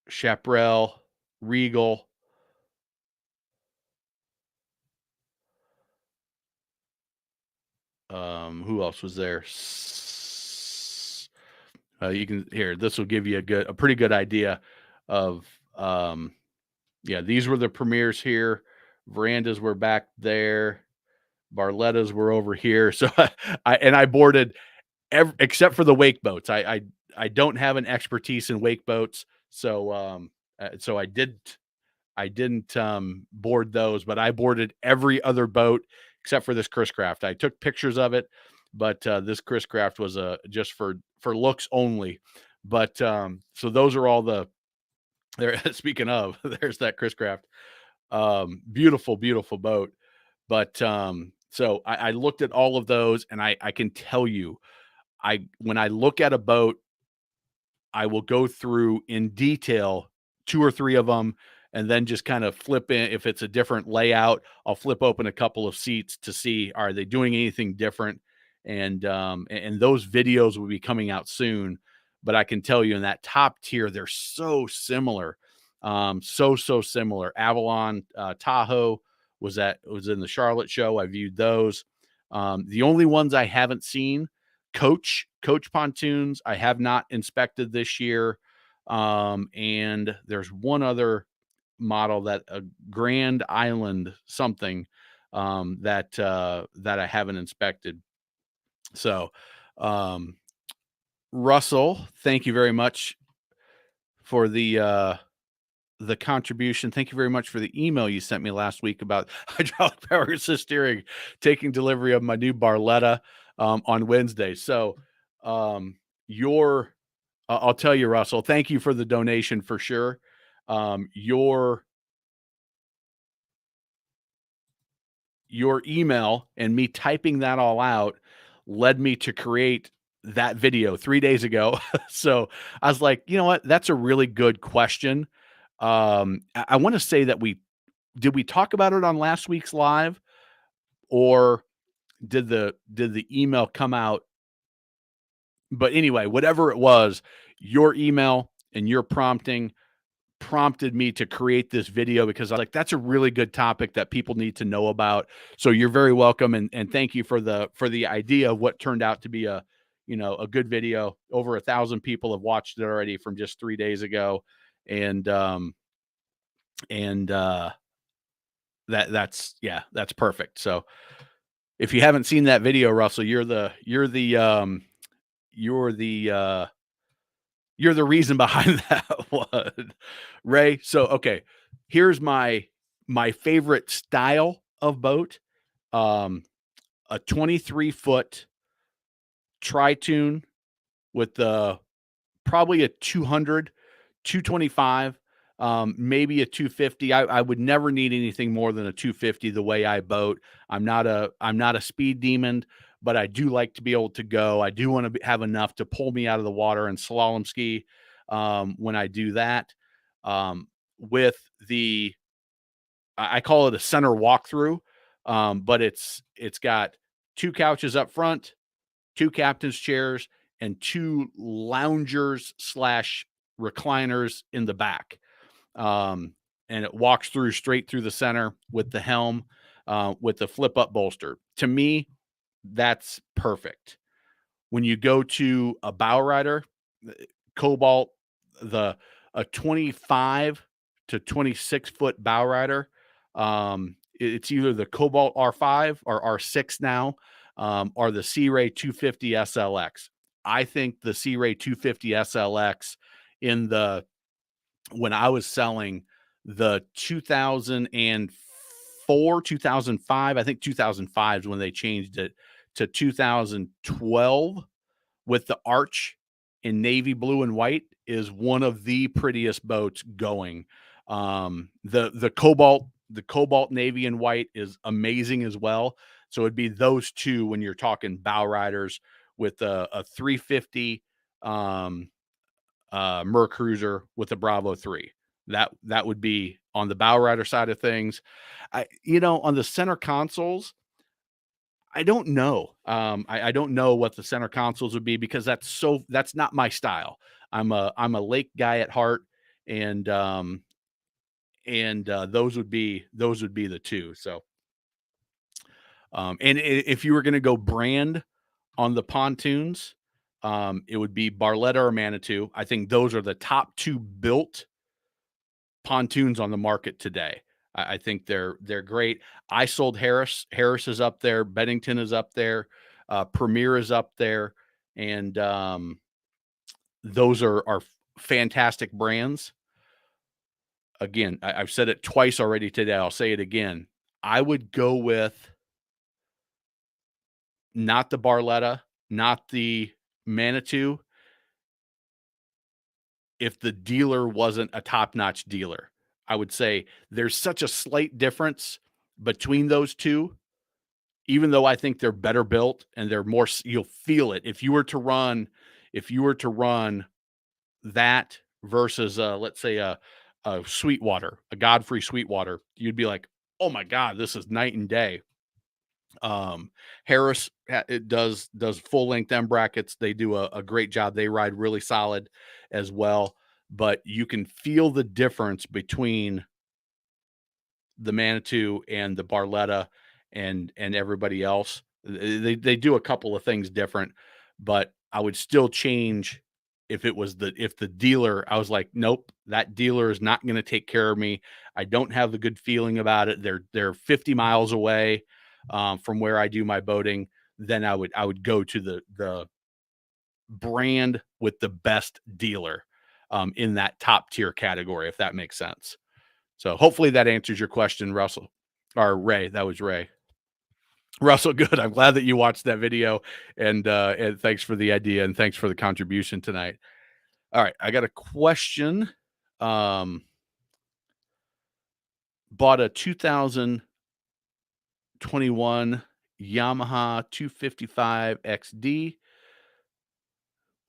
Chaparral, Regal. Who else was there? You can here. This will give you a pretty good idea of. Yeah, these were the premieres here. Verandas were back there. Barlettas were over here. So I boarded except for the wake boats. I don't have an expertise in wake boats, so so I didn't board those, but I boarded every other boat except for this Chris Craft. I took pictures of it, but this Chris Craft was just for looks only. But so those are all the there. Speaking of, there's that Chris Craft. Beautiful, beautiful boat. But so I looked at all of those, and I can tell you, when I look at a boat, I will go through in detail 2 or 3 of them, and then just kind of flip in. If it's a different layout, I'll flip open a couple of seats to see, are they doing anything different? And those videos will be coming out soon. But I can tell you, in that top tier, they're so similar. So similar. Avalon, Tahoe was in the Charlotte show. I viewed those. The only ones I haven't seen, Coach pontoons, I have not inspected this year. And there's one other model, that a Grand Island something, that I haven't inspected. So, Russell, thank you very much for the contribution. Thank you very much for the email you sent me last week about hydraulic power assist steering, taking delivery of my new Barletta on Wednesday. So, I'll tell you, Russell, thank you for the donation for sure. Your email and me typing that all out led me to create that video 3 days ago. So I was like, you know what? That's a really good question. I want to say that did we talk about it on last week's live, or did the email come out? But anyway, whatever it was, your email and your prompted me to create this video, because I was like, that's a really good topic that people need to know about. So you're very welcome. And thank you for the idea of what turned out to be a good video. Over 1,000 people have watched it already from just 3 days ago. And that's perfect. So if you haven't seen that video, Russell, you're the reason behind that one, Ray. So, okay, here's my favorite style of boat. A 23-foot tri-tune with probably a 200, 225, maybe a 250. I would never need anything more than a 250 the way I boat. I'm not a speed demon, but I do like to be able to go. I do want to have enough to pull me out of the water and slalom ski when I do that. With I call it a center walkthrough, but it's got 2 couches up front, 2 captain's chairs, and 2 loungers / recliners in the back. And it walks straight through the center with the helm, with the flip up bolster. To me, that's perfect. When you go to a bow rider, Cobalt, a 25 to 26 foot bow rider, it's either the Cobalt R5 or R6 now, or the Sea Ray 250 SLX. I think the Sea Ray 250 SLX when I was selling the 2004, 2005, I think 2005 is when they changed it to 2012 with the arch in navy blue and white, is one of the prettiest boats going. The cobalt navy and white is amazing as well. So it'd be those two when you're talking bow riders with a 350 Mercruiser with a Bravo 3. That would be on the bow rider side of things. On the center consoles, I don't know. I don't know what the center consoles would be because that's not my style. I'm a lake guy at heart, and those would be the two. So, and if you were going to go brand on the pontoons, it would be Barletta or Manitou. I think those are the top two built pontoons on the market today. I think they're great. I sold Harris. Harris is up there. Bennington is up there. Premier is up there, and those are fantastic brands. Again, I've said it twice already today. I'll say it again. I would go with not the Barletta, not the Manitou, if the dealer wasn't a top-notch dealer. I would say there's such a slight difference between those two, even though I think they're better built and they're more, you'll feel it. If you were to run that versus let's say a Sweetwater, a Godfrey Sweetwater, you'd be like, oh my God, this is night and day. Harris it does full length M brackets. They do a great job. They ride really solid as well, but you can feel the difference between the Manitou and the Barletta and everybody else. They do a couple of things different, but I would still change if the dealer, I was like, nope, that dealer is not going to take care of me. I don't have a good feeling about it. They're 50 miles away from where I do my boating. Then I would go to the brand with the best dealer in that top tier category, if that makes sense. So hopefully that answers your question, Russell or Ray. That was Ray. Russell, good. I'm glad that you watched that video, and thanks for the idea and thanks for the contribution tonight. All right, I got a question. Bought a 2021 Yamaha 255 XD.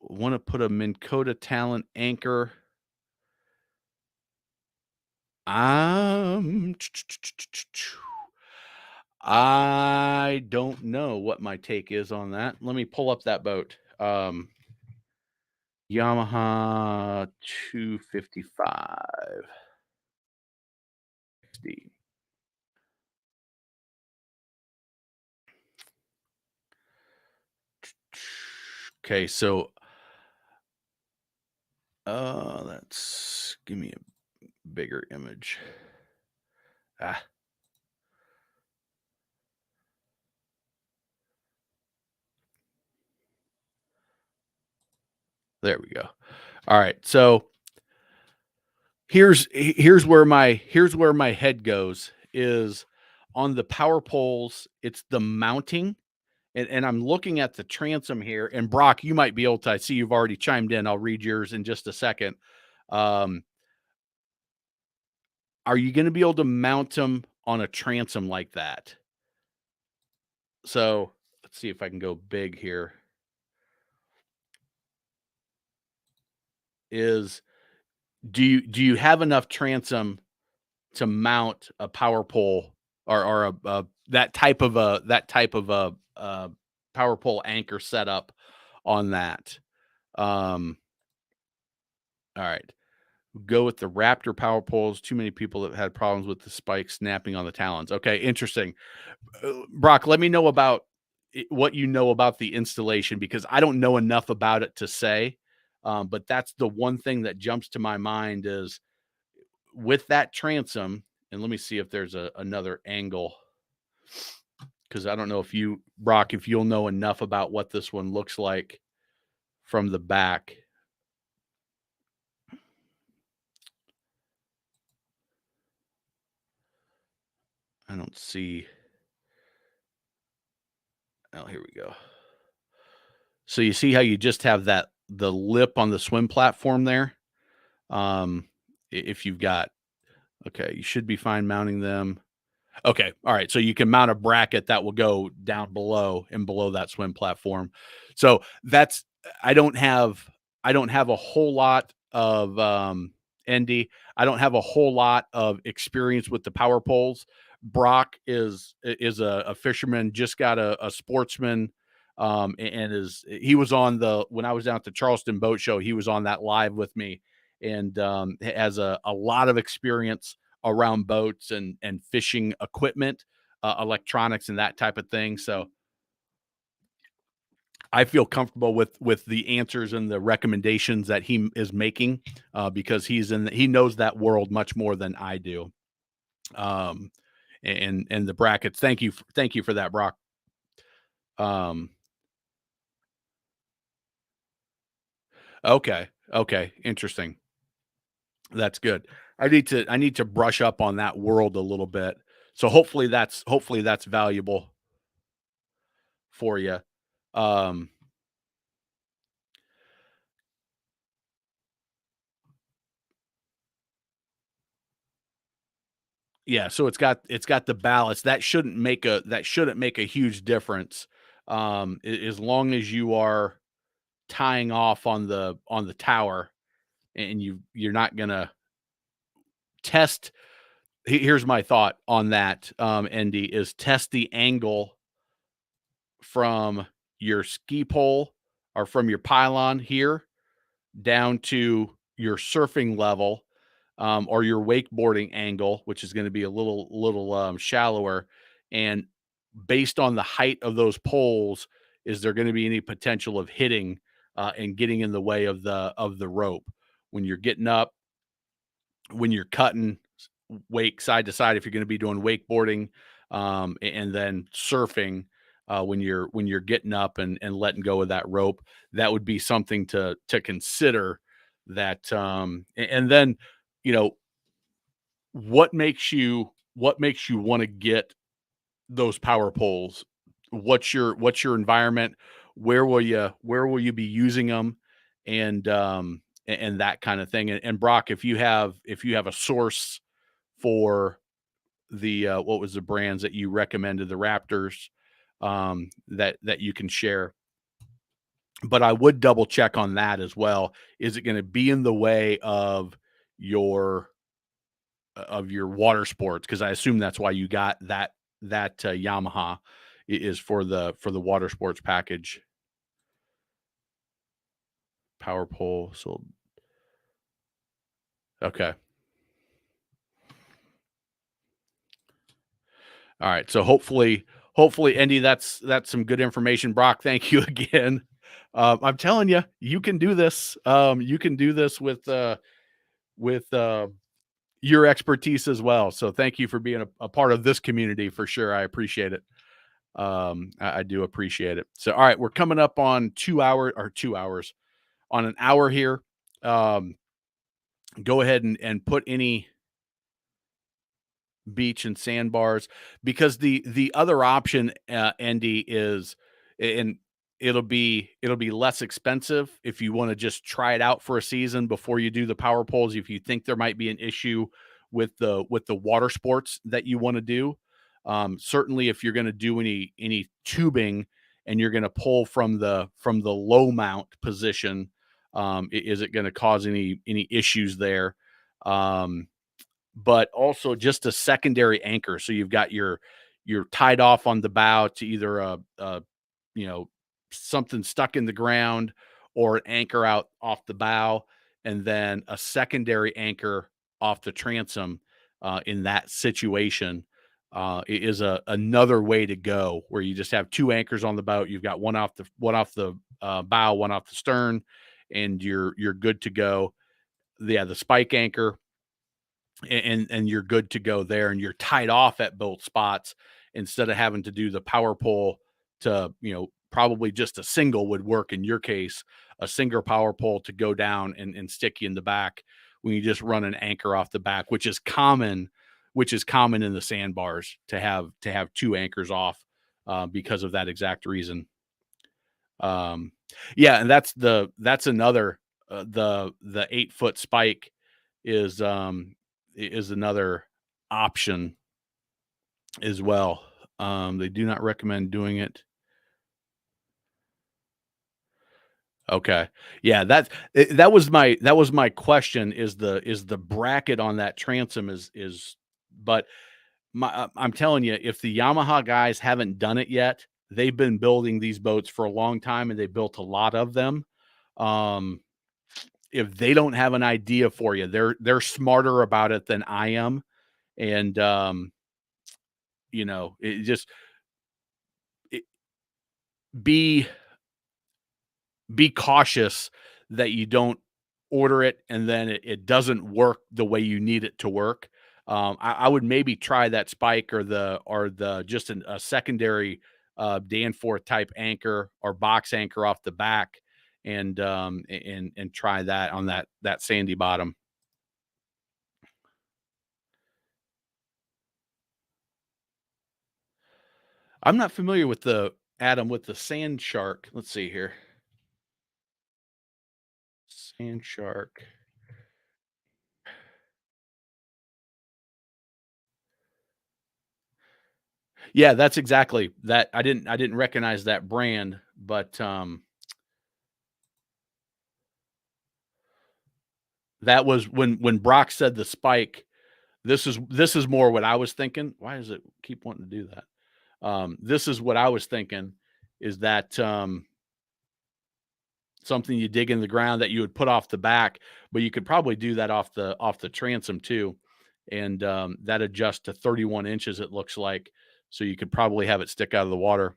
Want to put a Minn Kota Talent anchor. I don't know what my take is on that. Let me pull up that boat. Yamaha 255 XD. Okay, so let's give me a bigger image. There we go. All right, so here's where my head goes is on the power poles. It's the mounting, and I'm looking at the transom here. And Brock, you might be able to. I see you've already chimed in. I'll read yours in just a second. Are you going to be able to mount them on a transom like that? So let's see if I can go big here. Do you have enough transom to mount a power pole or a that type of a power pole anchor setup on that? All right. Go with the Raptor power poles. Too many people have had problems with the spikes snapping on the talons. Okay, interesting. Brock, let me know about what you know about the installation because I don't know enough about it to say. But that's the one thing that jumps to my mind is with that transom. And let me see if there's another angle because I don't know if you, Brock, if you'll know enough about what this one looks like from the back. I don't see. Oh, here we go. So you see how you just have the lip on the swim platform there? If you've got, okay, you should be fine mounting them. Okay. All right. So you can mount a bracket that will go down below and below that swim platform. So that's I don't have a whole lot of ND. I don't have a whole lot of experience with the power poles. Brock is a fisherman, just got a sportsman, and is he was on the when I was down at the Charleston Boat Show, he was on that live with me, and has a lot of experience around boats and fishing equipment, electronics, and that type of thing. So I feel comfortable with the answers and the recommendations that he is making, because he knows that world much more than I do. Um, and the brackets. Thank you for that, Brock. Um, okay, okay, interesting. That's good. I need to brush up on that world a little bit. So hopefully that's valuable for you. Um, Yeah, so it's got the ballast. That shouldn't make a huge difference, as long as you are tying off on the tower, and you're not gonna test. Here's my thought on that, ND, is test the angle from your ski pole or from your pylon here down to your surfing level, or your wakeboarding angle, which is going to be a little shallower. And based on the height of those poles, is there going to be any potential of hitting and getting in the way of the rope when you're getting up, when you're cutting wake side to side, if you're going to be doing wakeboarding, and then surfing, when you're getting up and letting go of that rope, that would be something to consider. That and then, you know, what makes you want to get those power poles? What's your environment? Where will you be using them? And and that kind of thing. And Brock, if you have a source for the what was the brands that you recommended, the Raptors, that you can share. But I would double check on that as well. Is it going to be in the way your of your water sports? Because I assume that's why you got that Yamaha is for the water sports package. Power pole. So okay. All right. So hopefully, Andy, that's some good information. Brock, thank you again. I'm telling you, you can do this. You can do this with your expertise as well. So thank you for being a part of this community for sure. I appreciate it. I do appreciate it. So all right, we're coming up on 2 hours on an hour here. Um, Go ahead and put any beach and sandbars, because the other option, Andy, is, and it'll be less expensive if you want to just try it out for a season before you do the power poles. If you think there might be an issue with the water sports that you want to do, certainly if you're going to do any tubing and you're going to pull from the low mount position, is it going to cause any issues there? Um, but also just a secondary anchor. So you've got you're tied off on the bow to either a you know, something stuck in the ground, or an anchor out off the bow, and then a secondary anchor off the transom. In that situation, is another way to go, where you just have two anchors on the boat. You've got one off the bow, one off the stern, and you're good to go. Yeah, the spike anchor, and you're good to go there, and you're tied off at both spots, instead of having to do the power pole to, probably just a single would work in your case, a single power pole to go down and stick you in the back, when you just run an anchor off the back, which is common in the sandbars, to have two anchors off, because of that exact reason. um yeah, and that's another, the 8-foot spike is, is another option, as well. They do not recommend doing it. Okay. Yeah, that was my question, is the bracket on that transom but I'm telling you, if the Yamaha guys haven't done it yet, they've been building these boats for a long time and they built a lot of them. Um, if they don't have an idea for you, they're smarter about it than I am. And it just it, be be cautious that you don't order it and then it doesn't work the way you need it to work. I would maybe try that spike or the just a secondary Danforth type anchor or box anchor off the back, and try that on that sandy bottom. I'm not familiar with the sand shark. Let's see here. Sand shark. Yeah, that's exactly that. I didn't recognize that brand, but that was when Brock said the spike. This is more what I was thinking. Why does it keep wanting to do that? This is what I was thinking, is that something you dig in the ground that you would put off the back, but you could probably do that off the transom too, and that adjusts to 31 inches. It looks like, so you could probably have it stick out of the water.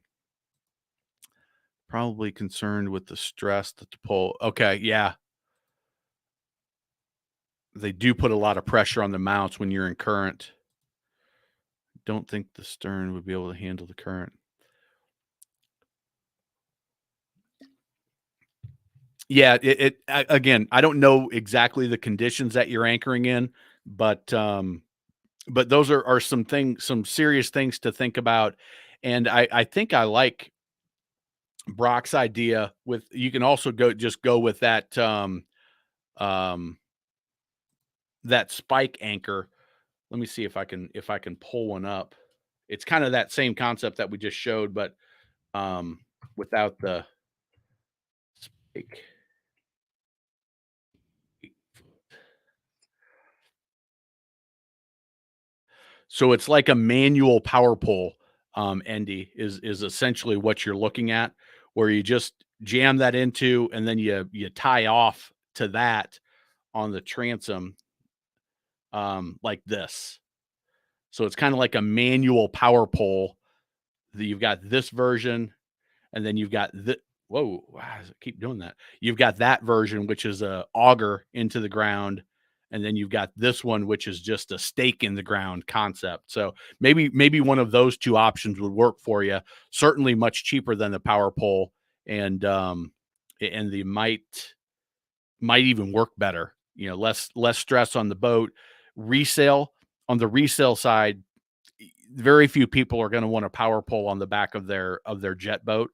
Probably concerned with the stress that the pole. Okay, yeah, they do put a lot of pressure on the mounts when you're in current. Don't think the stern would be able to handle the current. Yeah, again, I don't know exactly the conditions that you're anchoring in, but those are some serious things to think about. And I think I like Brock's idea with, you can also go with um that spike anchor. Let me see if I can pull one up. It's kind of that same concept that we just showed, but um without the spike. So it's like a manual power pull, Endy, is essentially what you're looking at, where you just jam that into, and then you tie off to that on the transom, like this. So it's kind of like a manual power pull. You've got this version, and then you've got the whoa, why does it keep doing that? You've got that version, which is a auger into the ground, and then you've got this one, which is just a stake in the ground concept. So maybe one of those two options would work for you. Certainly much cheaper than the power pole, and they might even work better. Less stress on the boat. Resale On the resale side, very few people are going to want a power pole on the back of their jet boat,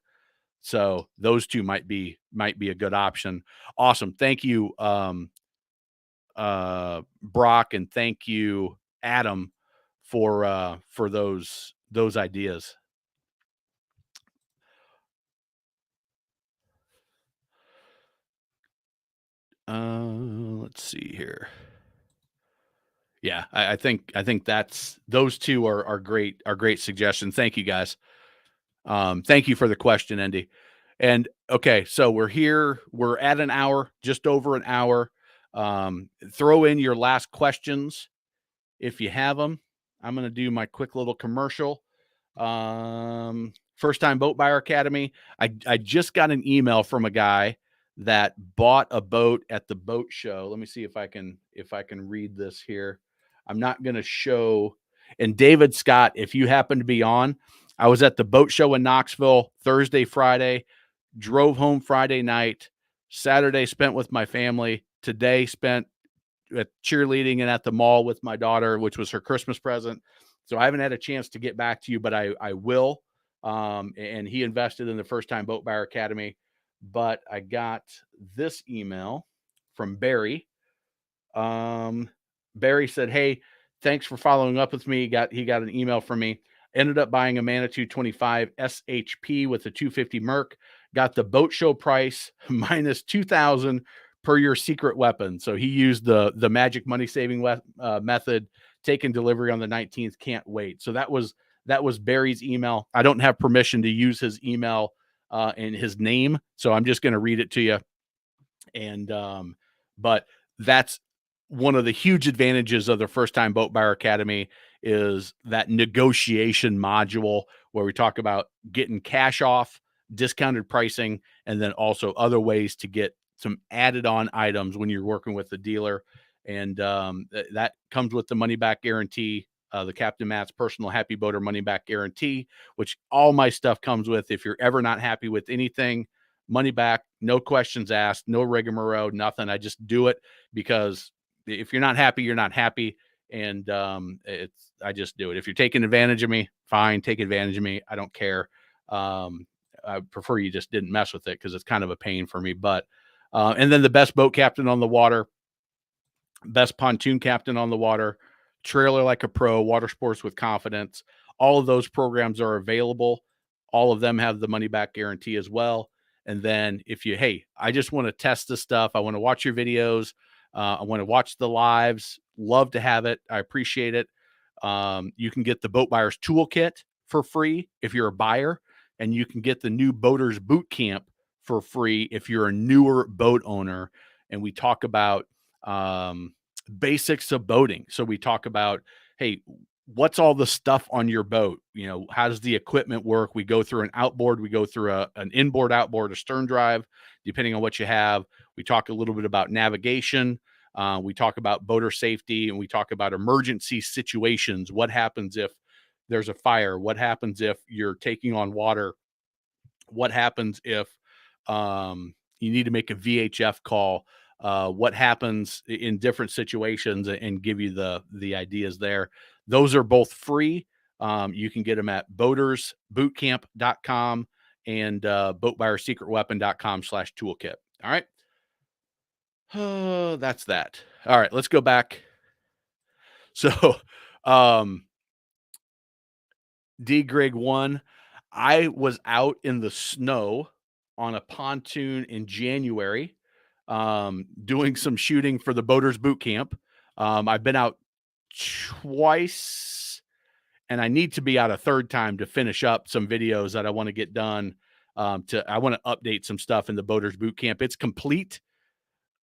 so those two might be a good option. Awesome. Thank you, Brock, and thank you, Adam, for those ideas. Let's see here. Yeah, I think that's those two are great suggestions. Thank you, guys. Thank you for the question, Andy. And okay, so we're here. We're at an hour, just over an hour. Throw in your last questions if you have them. I'm going to do my quick little commercial. First time boat buyer academy. I just got an email from a guy that bought a boat at the boat show. Let me see if I can read this here. I'm not going to show. And David Scott, if you happen to be on, I was at the boat show in Knoxville Thursday, Friday, drove home Friday night, Saturday spent with my family, today spent at cheerleading and at the mall with my daughter, which was her Christmas present. So I haven't had a chance to get back to you, but I will. And he invested in the First Time Boat Buyer Academy. But I got this email from Barry. Barry said, "Hey, thanks for following up with me." He got an email from me. Ended up buying a Manitou 25 SHP with a 250 Merc. Got the boat show price minus 2,000 per your secret weapon. So he used the magic money saving method. Taking delivery on the 19th. Can't wait. So that was Barry's email. I don't have permission to use his email and his name, so I'm just going to read it to you. And but that's one of the huge advantages of the First Time Boat Buyer Academy is that negotiation module where we talk about getting cash off, discounted pricing, and then also other ways to get some added on items when you're working with the dealer. And that comes with the money back guarantee, the Captain Matt's personal happy boater money back guarantee, which all my stuff comes with. If you're ever not happy with anything, money back, no questions asked, no rigmarole, nothing. I just do it because if you're not happy, you're not happy. And I just do it. If you're taking advantage of me, fine, take advantage of me. I don't care. I prefer you just didn't mess with it because it's kind of a pain for me. But and then the best boat captain on the water, best pontoon captain on the water, trailer like a pro, water sports with confidence. All of those programs are available. All of them have the money back guarantee as well. And then if you, hey, I just want to test this stuff. I want to watch your videos. I want to watch the lives. Love to have it. I appreciate it. You can get the Boat Buyers Toolkit for free if you're a buyer, and you can get the new Boaters Boot Camp for free if you're a newer boat owner. And we talk about basics of boating. So we talk about, hey, what's all the stuff on your boat? You know, how does the equipment work? We go through an outboard, we go through an inboard, outboard, a stern drive, depending on what you have. We talk a little bit about navigation. We talk about boater safety, and we talk about emergency situations. What happens if there's a fire? What happens if you're taking on water? What happens if you need to make a VHF call? What happens in different situations, and give you the ideas there. Those are both free. You can get them at boatersbootcamp.com and boatbuyersecretweapon.com/toolkit. All right. That's that. All right, let's go back. So, D Greg 1, I was out in the snow on a pontoon in January, doing some shooting for the Boaters Boot Camp. I've been out twice, and I need to be out a third time to finish up some videos that I want to get done. I want to update some stuff in the Boaters Boot Camp. It's complete,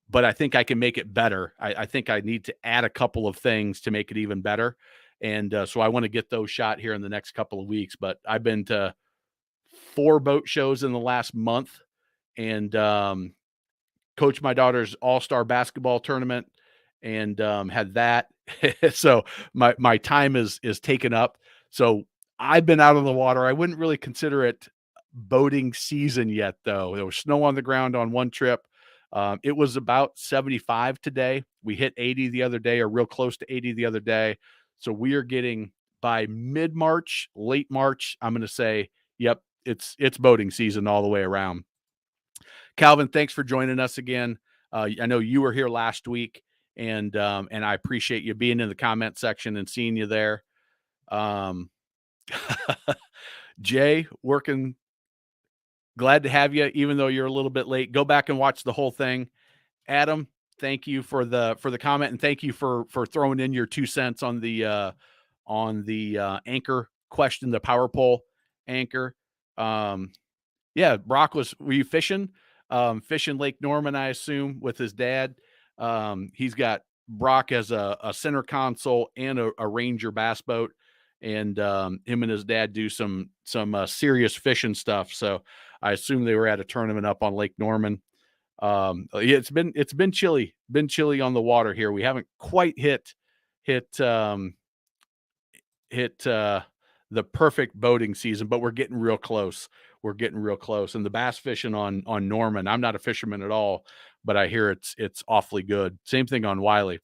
but I think I can make it better. I think I need to add a couple of things to make it even better. And so I want to get those shot here in the next couple of weeks. But I've been to 4 boat shows in the last month, and coached my daughter's all-star basketball tournament, and had that. So my time is taken up. So I've been out on the water. I wouldn't really consider it boating season yet, though. There was snow on the ground on one trip. It was about 75 today. We hit 80 the other day, or real close to 80 the other day. So we are getting, by mid-March, late March, I'm going to say, yep, it's boating season all the way around. Calvin, thanks for joining us again. I know you were here last week, and I appreciate you being in the comment section and seeing you there. Jay, working. Glad to have you, even though you're a little bit late. Go back and watch the whole thing. Adam, thank you for the comment, and thank you for throwing in your 2 cents on the anchor question, the power pole anchor. Yeah, Brock were you fishing? Fishing Lake Norman, I assume, with his dad. He's got Brock as a center console and a Ranger bass boat, and him and his dad do some serious fishing stuff. So I assume they were at a tournament up on Lake Norman. Yeah, it's been chilly on the water here. We haven't quite hit the perfect boating season, but we're getting real close. And the bass fishing on Norman, I'm not a fisherman at all, but I hear it's awfully good. Same thing on Wiley.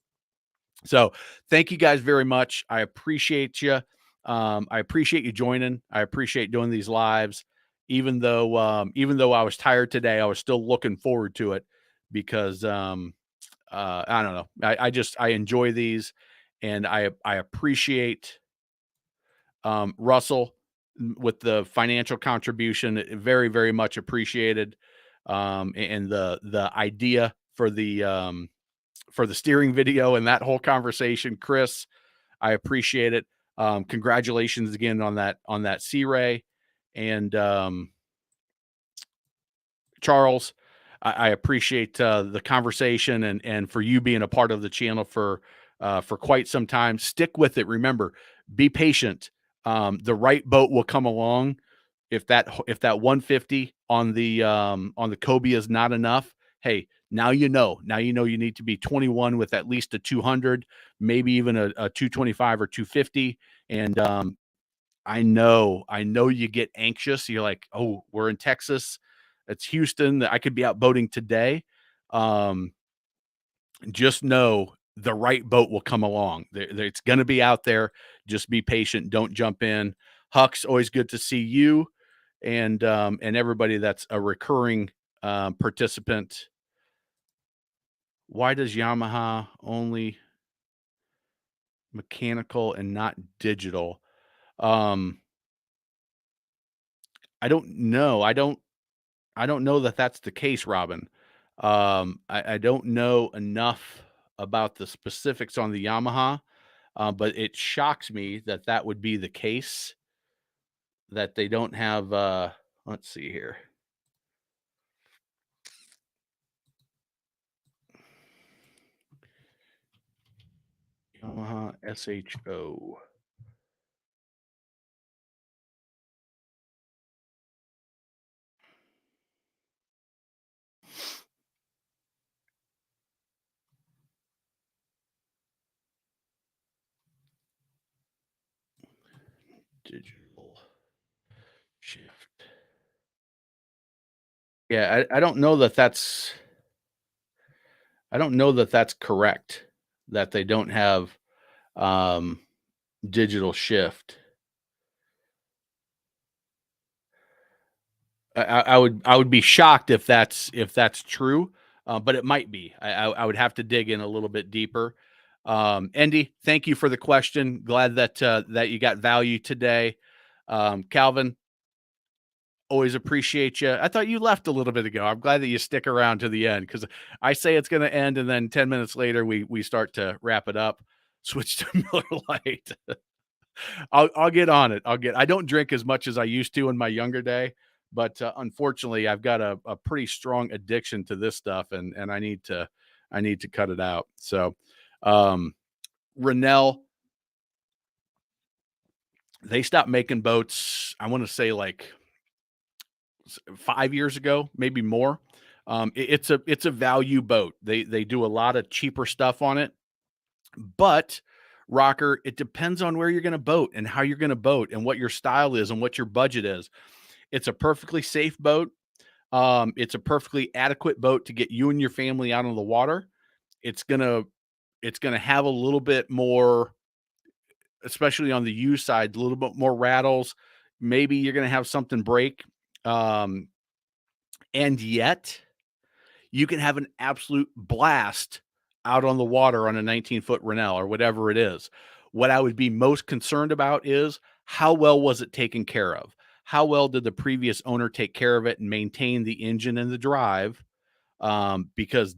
So thank you guys very much. I appreciate you. I appreciate you joining. I appreciate doing these lives. Even though I was tired today, I was still looking forward to it because I don't know. I enjoy these, and I appreciate Russell, with the financial contribution, very, very much appreciated. And the idea for the steering video and that whole conversation, Chris, I appreciate it. Congratulations again on that Sea Ray, and Charles. I appreciate the conversation and for you being a part of the channel for quite some time. Stick with it. Remember, be patient. The right boat will come along. If that 150 on the Kobe is not enough, hey, now you know. Now you know you need to be 21 with at least a 200, maybe even a 225 or 250. And I know you get anxious. You're like, oh, we're in Texas. It's Houston. I could be out boating today. Um, just know the right boat will come along. It's going to be out there. Just be patient. Don't jump in. Huck's always good to see you, and everybody that's a recurring participant. Why does Yamaha only mechanical and not digital? Um, I don't know. I don't know that that's the case, Robin. I don't know enough about the specifics on the Yamaha, but it shocks me that that would be the case, that they don't have, let's see here. Yamaha SHO. Digital shift. Yeah, I don't know that that's I don't know that that's correct, that they don't have um, digital shift. I would be shocked if that's true, but it might be. I would have to dig in a little bit deeper. Andy, thank you for the question. Glad that you got value today. Calvin, always appreciate you. I thought you left a little bit ago. I'm glad that you stick around to the end, because I say it's going to end, and then 10 minutes later we start to wrap it up. Switch to Miller Lite. I'll get on it. I don't drink as much as I used to in my younger day, but unfortunately, I've got a pretty strong addiction to this stuff, and I need to cut it out. So, um, Rennell, they stopped making boats. I want to say like 5 years ago, maybe more. It's a value boat. They do a lot of cheaper stuff on it, but Rocker, it depends on where you're going to boat and how you're going to boat and what your style is and what your budget is. It's a perfectly safe boat. It's a perfectly adequate boat to get you and your family out on the water. It's gonna it's gonna have a little bit more, especially on the U side, a little bit more rattles. Maybe you're gonna have something break. Um, and yet you can have an absolute blast out on the water on a 19-foot Rennell or whatever it is. What I would be most concerned about is, how well was it taken care of? How well did the previous owner take care of it and maintain the engine and the drive? Because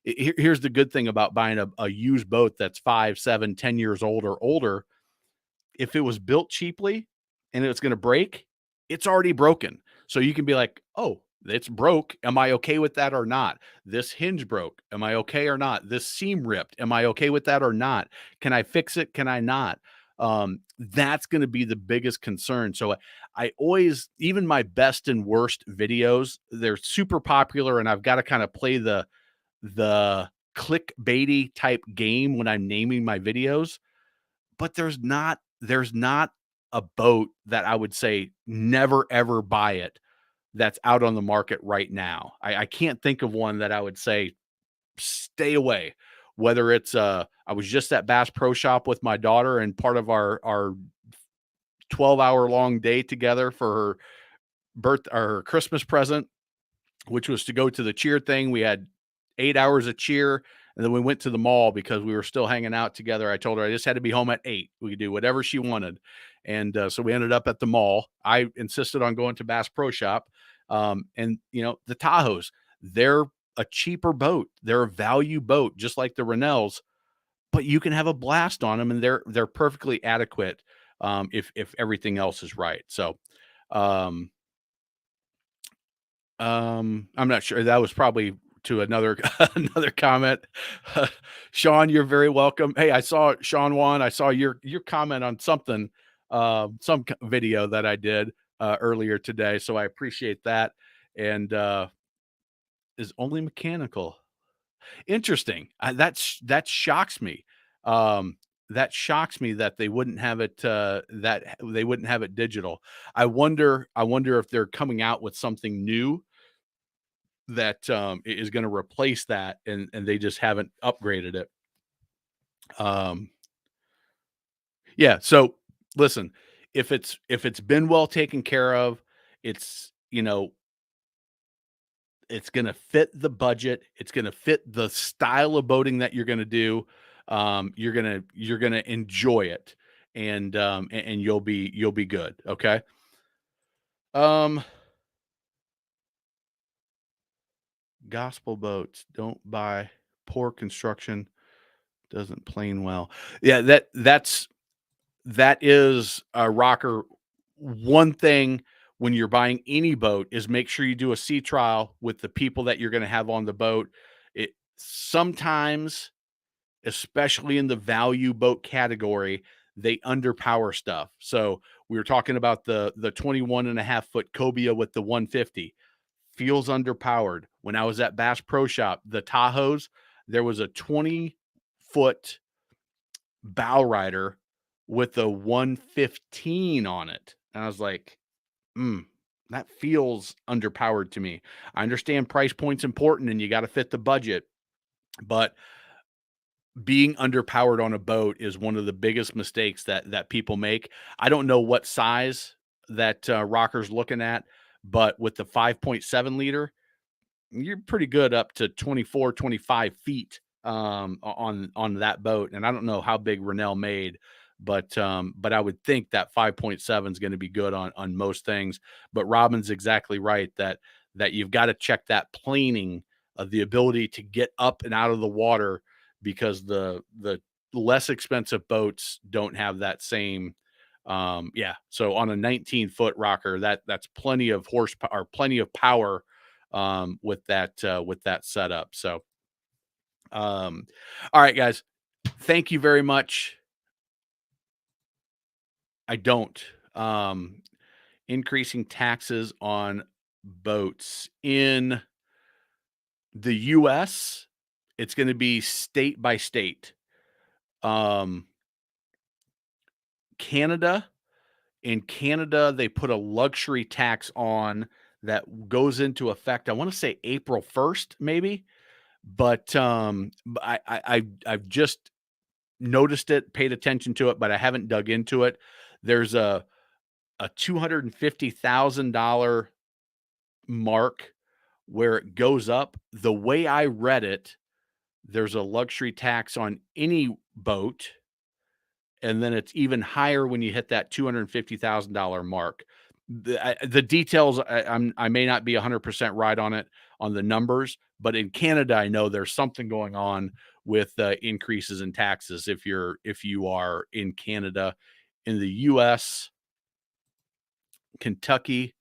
here's the good thing about buying a used boat that's 5, 7, 10 years old or older. If it was built cheaply and it's going to break, it's already broken. So you can be like, oh, it's broke. Am I okay with that or not? This hinge broke. Am I okay or not? This seam ripped. Am I okay with that or not? Can I fix it? Can I not? That's going to be the biggest concern. So I always, even my best and worst videos, they're super popular, and I've got to kind of play the clickbaity type game when I'm naming my videos. But there's not a boat that I would say never ever buy it that's out on the market right now. I can't think of one that I would say stay away. Whether it's I was just at Bass Pro Shop with my daughter, and part of our 12-hour long day together for her her Christmas present, which was to go to the cheer thing. We had 8 hours of cheer, and then we went to the mall because we were still hanging out together. I told her I just had to be home at 8. We could do whatever she wanted. And so we ended up at the mall. I insisted on going to Bass Pro Shop. And, the Tahoes, they're a cheaper boat. They're a value boat, just like the Rennells, but you can have a blast on them, and they're perfectly adequate if everything else is right. So, um, I'm not sure. That was probably to another another comment. Sean, you're very welcome. Hey, I saw Sean Juan. I saw your comment on something, some video that I did earlier today. So I appreciate that. And is only mechanical. Interesting. That shocks me. Um, that shocks me that they wouldn't have it that they wouldn't have it digital. I wonder if they're coming out with something new that is going to replace that, and they just haven't upgraded it. Um, yeah. So listen, if it's been well taken care of, it's it's going to fit the budget. It's going to fit the style of boating that you're going to do. You're gonna enjoy it, and you'll be good. Okay. Um, Gospel boats don't buy, poor construction, doesn't plane well. Yeah, that is a rocker. One thing when you're buying any boat is make sure you do a sea trial with the people that you're going to have on the boat. It sometimes, especially in the value boat category, they underpower stuff. So we were talking about the 21.5 foot cobia with the 150 feels underpowered. When I was at Bass Pro Shop, the Tahoes, there was a 20-foot bow rider with a 115 on it. And I was like, mm, that feels underpowered to me. I understand price point's important and you got to fit the budget, but being underpowered on a boat is one of the biggest mistakes that people make. I don't know what size that rocker's looking at, but with the 5.7 liter, you're pretty good up to 24, 25 feet on that boat. And I don't know how big Rennell made, but I would think that 5.7 is going to be good on most things. But Robin's exactly right that you've got to check that planing of the ability to get up and out of the water, because the less expensive boats don't have that same. Yeah, so on a 19-foot rocker, that's plenty of horsepower, or plenty of power with that setup. So, all right, guys, thank you very much. I don't. Increasing taxes on boats in the U.S. It's going to be state by state. Um, Canada. In Canada, they put a luxury tax on that goes into effect. I want to say April 1st, maybe. But I've just noticed it, paid attention to it, but I haven't dug into it. There's a $250,000 mark where it goes up. The way I read it, there's a luxury tax on any boat, and then it's even higher when you hit that $250,000 mark. The details, I may not be 100% right on it, on the numbers, but in Canada, I know there's something going on with increases in taxes if you are in Canada. In the U.S., Kentucky,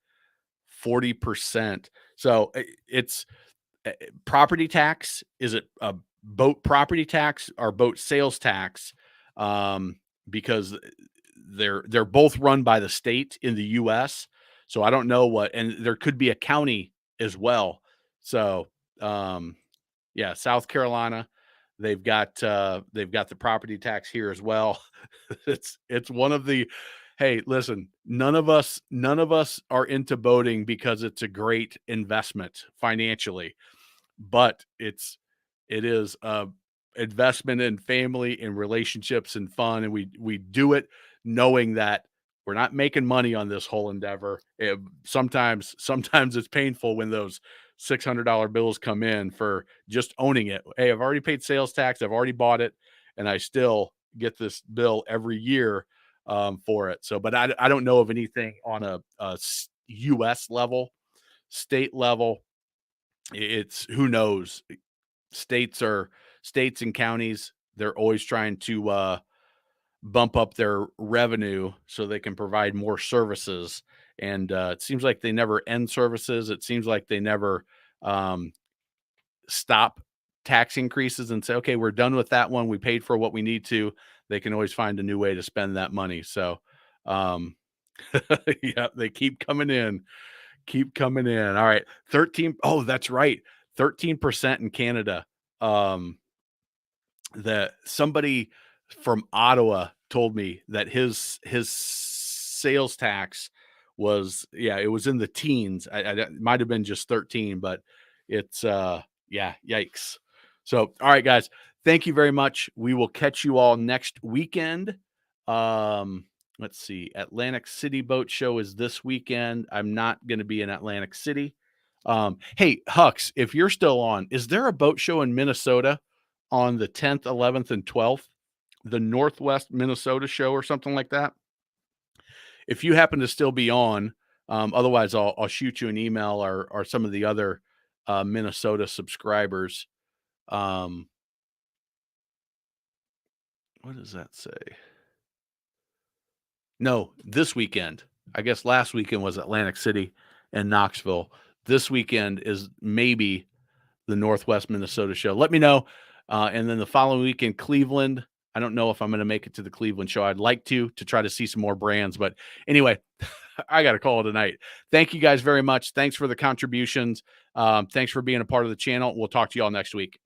40%. So it's property tax. Is it a boat property tax or boat sales tax? Um, because they're both run by the state in the US. So I don't know what, and there could be a county as well. So yeah, South Carolina, they've got the property tax here as well. It's one of the, hey, listen, none of us are into boating because it's a great investment financially, but it is a investment in family and relationships and fun, and we do it knowing that we're not making money on this whole endeavor. Sometimes it's painful when those $600 bills come in for just owning it. Hey, I've already paid sales tax, I've already bought it, and I still get this bill every year. for it. So, but I don't know of anything on a U.S. level, state level. It's who knows. States and counties. They're always trying to bump up their revenue so they can provide more services. And it seems like they never end services. It seems like they never stop tax increases and say, okay, we're done with that one. We paid for what we need to. They can always find a new way to spend that money. So, yeah, they keep coming in. Keep coming in. All right. 13. Oh, that's right. 13% in Canada. That somebody from Ottawa told me that his sales tax was, yeah, it was in the teens. It might have been just 13, but it's yeah, yikes. So, all right, guys, thank you very much. We will catch you all next weekend. Let's see. Atlantic City Boat Show is this weekend. I'm not going to be in Atlantic City. Hey, Hux, if you're still on, is there a boat show in Minnesota on the 10th, 11th, and 12th? The Northwest Minnesota show or something like that? If you happen to still be on, otherwise I'll shoot you an email or some of the other Minnesota subscribers. What does that say? No, this weekend. I guess last weekend was Atlantic City and Knoxville. This weekend is maybe the Northwest Minnesota show. Let me know. And then the following week in Cleveland, I don't know if I'm going to make it to the Cleveland show. I'd like to try to see some more brands. But anyway, I got to call it a night. Thank you guys very much. Thanks for the contributions. Thanks for being a part of the channel. We'll talk to you all next week.